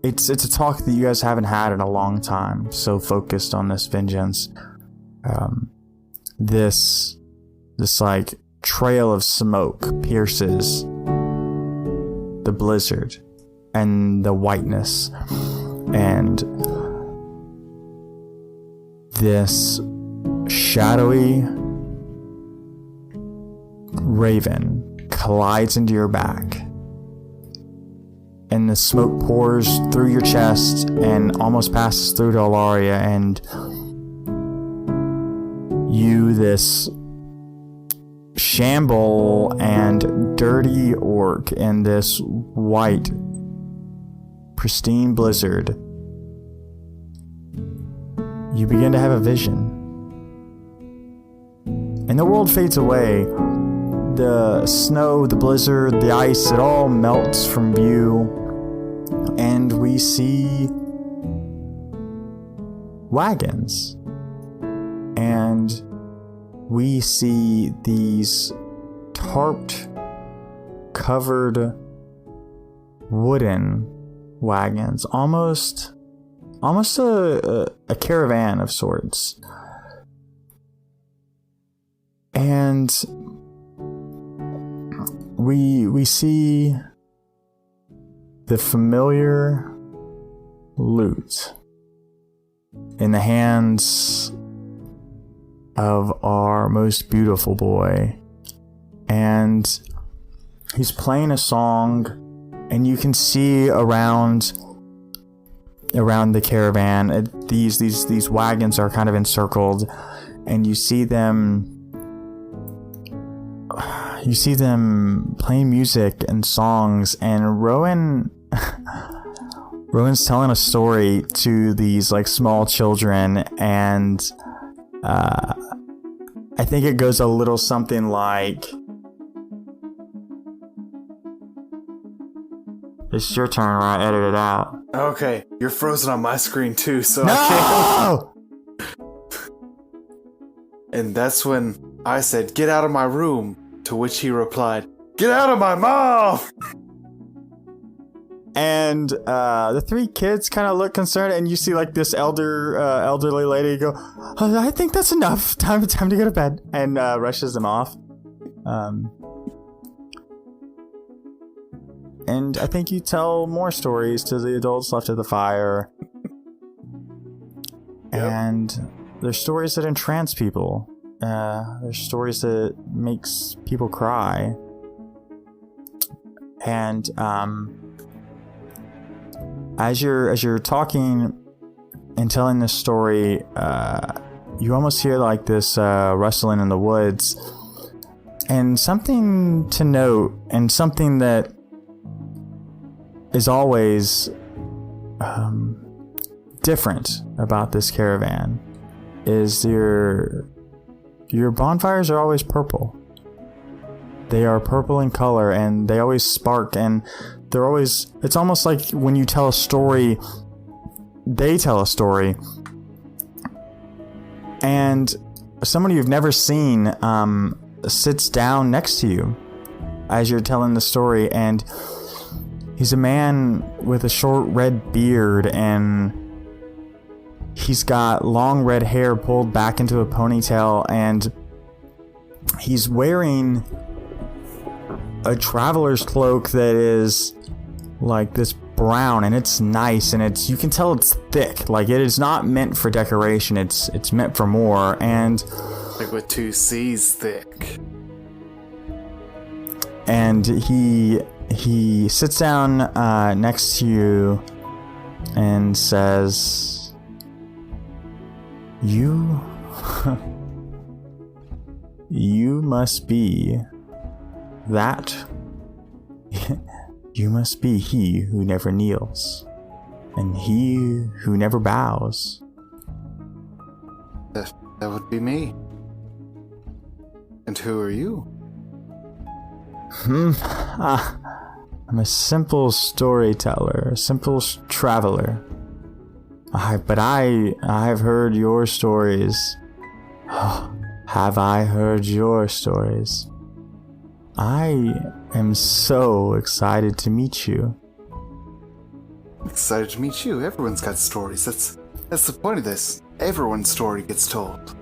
it's a talk that you guys haven't had in a long time, so focused on this vengeance. This like trail of smoke pierces the blizzard and the whiteness, and this shadowy raven collides into your back, and the smoke pours through your chest and almost passes through to Ilaria, and you, this shamble and dirty orc in this white, pristine blizzard, you begin to have a vision. And the world fades away. The snow, the blizzard, the ice, it all melts from view. And we see wagons. And we see these tarped, covered wooden wagons. Almost a caravan of sorts. And we see the familiar loot in the hands of our most beautiful boy, and he's playing a song, and you can see around the caravan, these wagons are kind of encircled, and you see them playing music and songs, and Rowan's telling a story to these like small children, and I think it goes a little something like, it's your turn, or I edit it out. Okay, you're frozen on my screen too, so No! I can't. And that's when I said, "Get out of my room," to which he replied, "Get out of my mouth!" And the three kids kind of look concerned, and you see like this elderly lady go, "Oh, I think that's enough. Time to go to bed," and rushes them off. And I think you tell more stories to the adults left at the fire. Yep. And there's stories that entrance people. There's stories that makes people cry. And as you're talking and telling this story, you almost hear like this rustling in the woods. And something to note, and something that is always different about this caravan, is your bonfires are always purple. They are purple in color, and they always spark, and they're always, it's almost like when you tell a story, they tell a story, and somebody you've never seen sits down next to you as you're telling the story, and he's a man with a short red beard, and he's got long red hair pulled back into a ponytail, and he's wearing a traveler's cloak that is like this brown, and it's nice, and it's, you can tell it's thick. Like, it is not meant for decoration, it's meant for more. And Like with two C's thick. And he sits down next to you and says, You must be that. You must be he who never kneels, and he who never bows. That would be me. And who are you? I'm a simple storyteller, a simple traveler. But I've heard your stories. Have I heard your stories? I am so excited to meet you. Excited to meet you. Everyone's got stories. That's the point of this. Everyone's story gets told.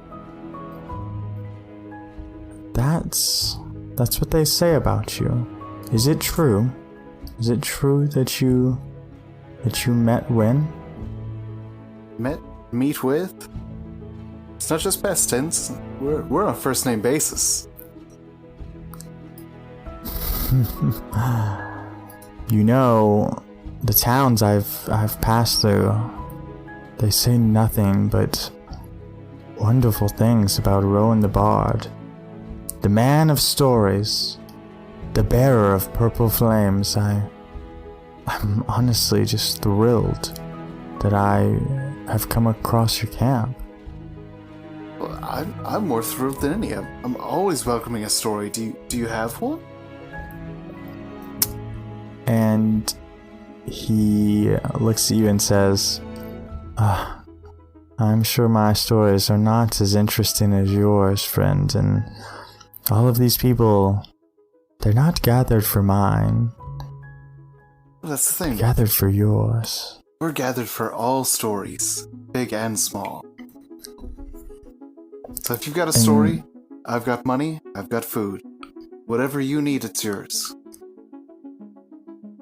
That's what they say about you. Is it true? Is it true that you met when? Meet with? It's not just past tense. We're on a first name basis. You know, the towns I've passed through, they say nothing but wonderful things about Rowan the Bard, the man of stories, the bearer of purple flames. I'm honestly just thrilled that I have come across your camp. Well, I'm more thrilled than any. I'm always welcoming a story. Do you have one? And he looks at you and says, I'm sure my stories are not as interesting as yours, friend, and all of these people, they're not gathered for mine. Well, that's the thing. They're gathered for yours. We're gathered for all stories, big and small. So if you've got a story, I've got money, I've got food. Whatever you need, it's yours.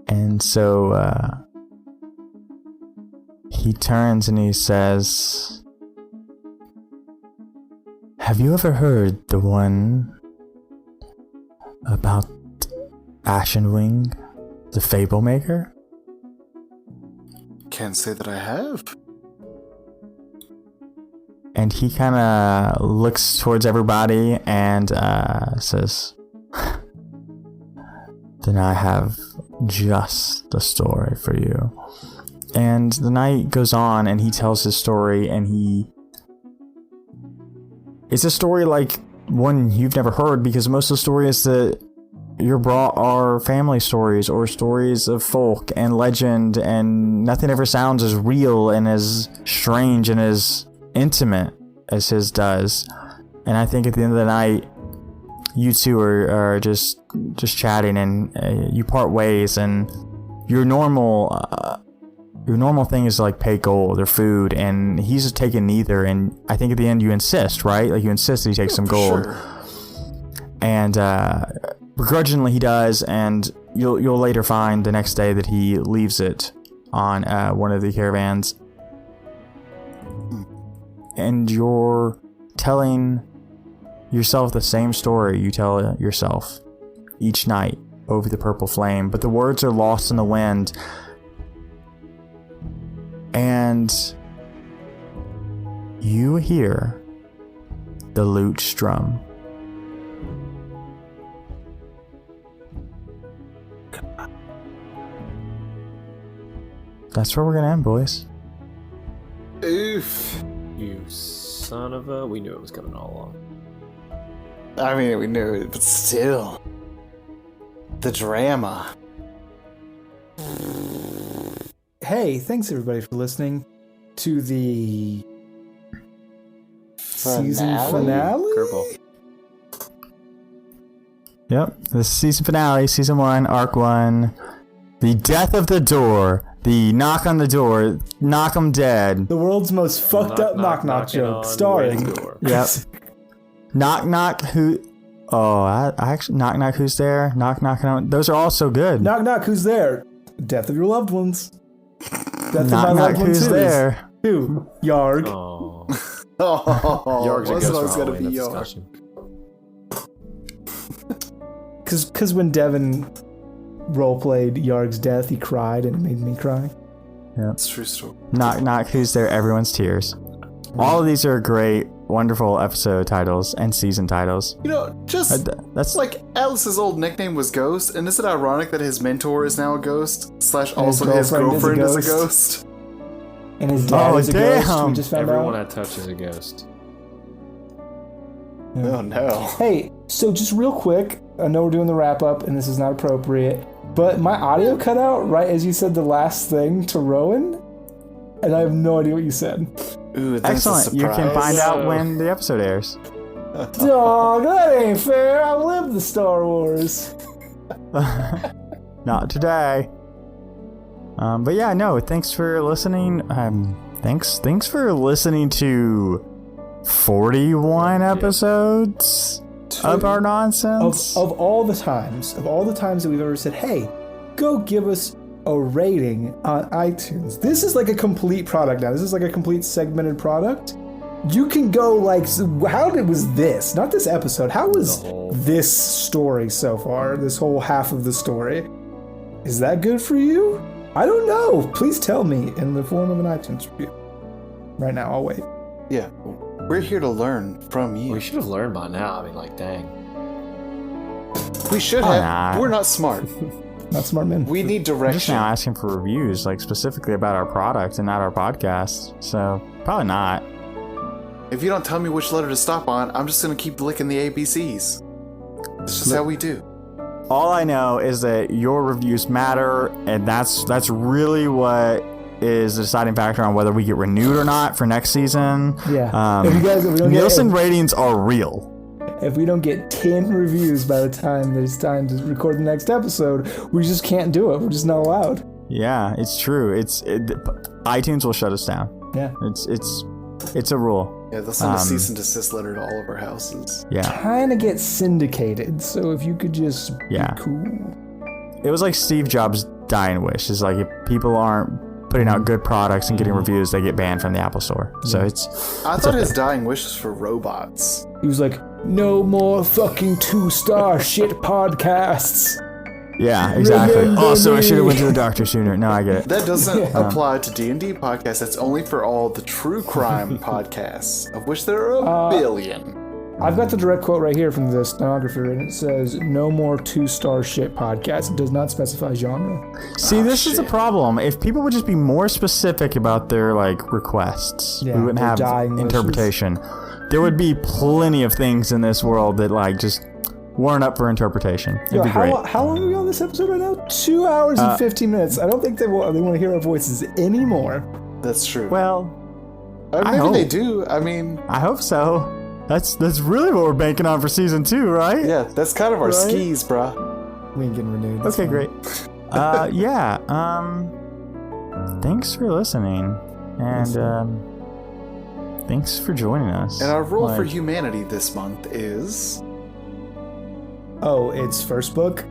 And so, he turns and he says, have you ever heard the one about Ashenwing, the Fable Maker? Can't say that I have. And he kind of looks towards everybody and says, then I have just the story for you. And the night goes on and he tells his story, and it's a story like one you've never heard, because most of the stories that you're brought are family stories or stories of folk and legend, and nothing ever sounds as real and as strange and as intimate as his does. And I think at the end of the night, you two are just chatting, and you part ways, and your normal thing is to like pay gold or food, and he's just taking neither. And I think at the end you insist, right? Like you insist that he takes some gold. Sure. And begrudgingly he does, and you'll later find the next day that he leaves it on one of the caravans. And you're telling yourself the same story you tell yourself each night over the purple flame, but the words are lost in the wind. And you hear the lute strum. That's where we're gonna end, boys. Oof. You son of a... We knew it was coming all along. I mean, we knew it, but still. The drama. Hey, thanks everybody for listening to the season finale. Curveball. Yep, the season finale, season 1, arc 1. The death of the door. The knock on the door. Knock 'em dead. The world's most fucked up knock joke, starring. Yep. Knock knock who? Oh, I actually knock who's there? Knock on. Those are all so good. Knock who's there? Death of your loved ones. Death of my Knock loved ones who's there? Who? Yarg. Oh. Oh, Yarg's a wasn't ghost always for gonna be Halloween, Yarg. that's discussion. Because when Devin roleplayed Yarg's death, he cried and it made me cry. Yeah. It's a true story. Knock who's there? Everyone's tears. All of these are great, wonderful episode titles and season titles. You know, just That's like Alice's old nickname was Ghost, and is it ironic that his mentor is now a ghost? / also his girlfriend is a ghost? And his dad is a ghost. damn. We just found Everyone out. I touch is a ghost. Yeah. Oh no. Hey, so just real quick, I know we're doing the wrap up and this is not appropriate, but my audio cut out right as you said the last thing to Rowan, and I have no idea what you said. Ooh, that's excellent. a You can surprise. find out when the episode airs. Dog, that ain't fair. I lived the Star Wars. Not today. But yeah, no. Thanks for listening. Thanks for listening to 41 episodes of our nonsense. Of all the times that we've ever said, hey, go give us a rating on iTunes. This is like a complete product now. This is like a complete segmented product. You can go like, how was this? Not this episode. How was this story so far? This whole half of the story. Is that good for you? I don't know. Please tell me in the form of an iTunes review. Right now, I'll wait. Yeah, we're here to learn from you. We should have learned by now. I mean, like, dang. We should have. not. We're not smart. Not smart men. We need I'm just direction. now asking for reviews, like specifically about our product and not our podcast. So probably not. If you don't tell me which letter to stop on, I'm just gonna keep licking the ABCs. It's just how we do. All I know is that your reviews matter, and that's really what is the deciding factor on whether we get renewed or not for next season. Yeah. If we don't Nielsen ratings are real. If we don't get 10 reviews by the time there's time to record the next episode, we just can't do it. We're just not allowed. Yeah, it's true. iTunes will shut us down. Yeah. It's a rule. Yeah, they'll send a cease and desist letter to all of our houses. Yeah. Kind of get syndicated, so if you could just be cool. It was like Steve Jobs' dying wish. It's like if people aren't putting out good products and getting reviews, they get banned from the Apple Store. So I thought his dying wish was for robots. He was like, No more fucking 2-star shit podcasts. Yeah, exactly. Remember Also, I should have me. went to the doctor sooner. No, I get it. That doesn't apply to D&D podcasts. That's only for all the true crime podcasts, of which there are a billion. I've got the direct quote right here from the stenographer, and it says, no more 2-star shit podcasts. It does not specify genre. See, this is a problem. If people would just be more specific about their requests, Yeah, we wouldn't their have dying wishes. interpretation. There would be plenty of things in this world that just weren't up for interpretation. It'd be great. How long are we on this episode right now? 2 hours and 15 minutes. I don't think they want to hear our voices anymore. That's true. Well, Maybe hope. they do. I mean, I hope so. That's really what we're banking on for season 2, right? yeah, that's kind of our Right? skis, bruh. We ain't getting renewed. That's Okay, fine. great. Yeah. Thanks for listening, and thanks for joining us. And our rule for humanity this month is... Oh, it's first book.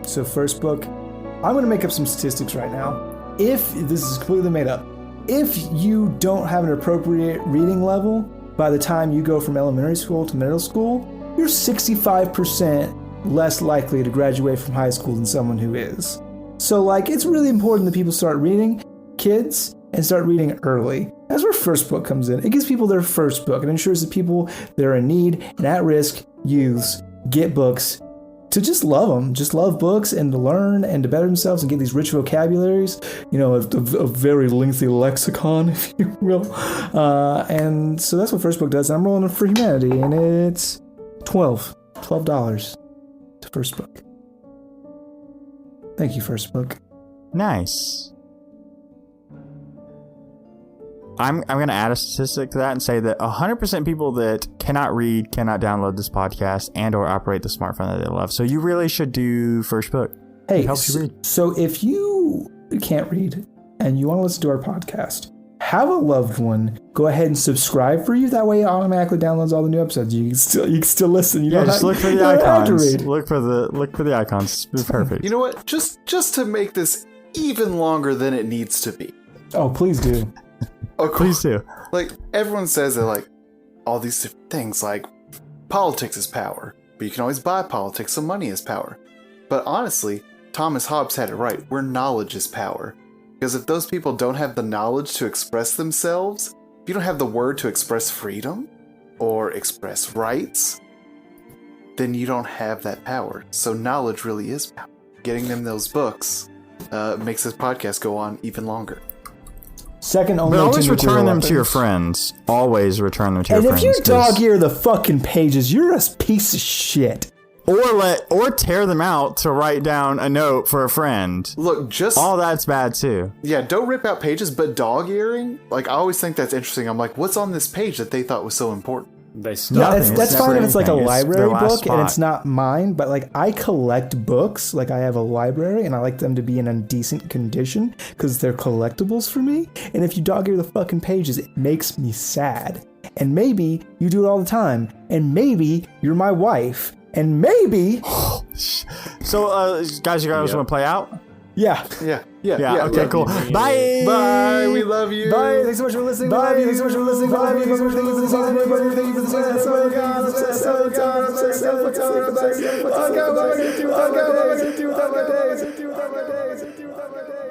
So first book, I'm going to make up some statistics right now. If this is completely made up, if you don't have an appropriate reading level by the time you go from elementary school to middle school, you're 65% less likely to graduate from high school than someone who is. So it's really important that people start reading, kids, and start reading early. That's where first book comes in. It gives people their first book. It ensures that people that are in need and at-risk youths get books to just love them, just love books and to learn and to better themselves and get these rich vocabularies, a very lengthy lexicon, if you will. And so that's what first book does. I'm rolling for humanity, and it's $12 to first book. Thank you, first book. Nice. I'm going to add a statistic to that and say that 100% people that cannot read cannot download this podcast and or operate the smartphone that they love. So you really should do first book. Hey, It helps you read. So if you can't read and you want to listen to our podcast, have a loved one go ahead and subscribe for you. That way it automatically downloads all the new episodes. You can still listen. You don't Just have- look for you the don't have to icons. read. Look for the icons. It's perfect. You know what? Just to make this even longer than it needs to be. Oh, please do. Please do. Everyone says that all these different things, politics is power, but you can always buy politics, so money is power. But honestly, Thomas Hobbes had it right, where knowledge is power. Because if those people don't have the knowledge to express themselves, if you don't have the word to express freedom or express rights, then you don't have that power. So knowledge really is power. Getting them those books makes this podcast go on even longer. Second only But always to nuclear return them to your weapons. friends. Always return them to And your if friends. you dog ear the fucking pages, you're a piece of shit. or tear them out to write down a note for a friend. Look, All that's bad too. Yeah, don't rip out pages, but dog earing, I always think that's interesting. I'm like, what's on this page that they thought was so important? They No, stop. Nothing. that's It's fine never if it's a anything. It's library their last book and it's spot. not mine, but I collect books. I have a library and I like them to be in a decent condition because they're collectibles for me. And if you dog ear the fucking pages, it makes me sad. And maybe you do it all the time. And maybe you're my wife. And maybe, So, guys, you guys Yep. want to play out? yeah. Yeah. Okay. Cool. you. Bye. Bye. We love you. Bye. Thanks so much for listening. Bye. Love you. Thanks so much for listening. Love you. Thanks so much for listening. Thank you for the season. So God, obsessed. So God, obsessed. So God, obsessed. Oh God, what am I gonna do without my days? Do without my days? Do without my days? Do without my days?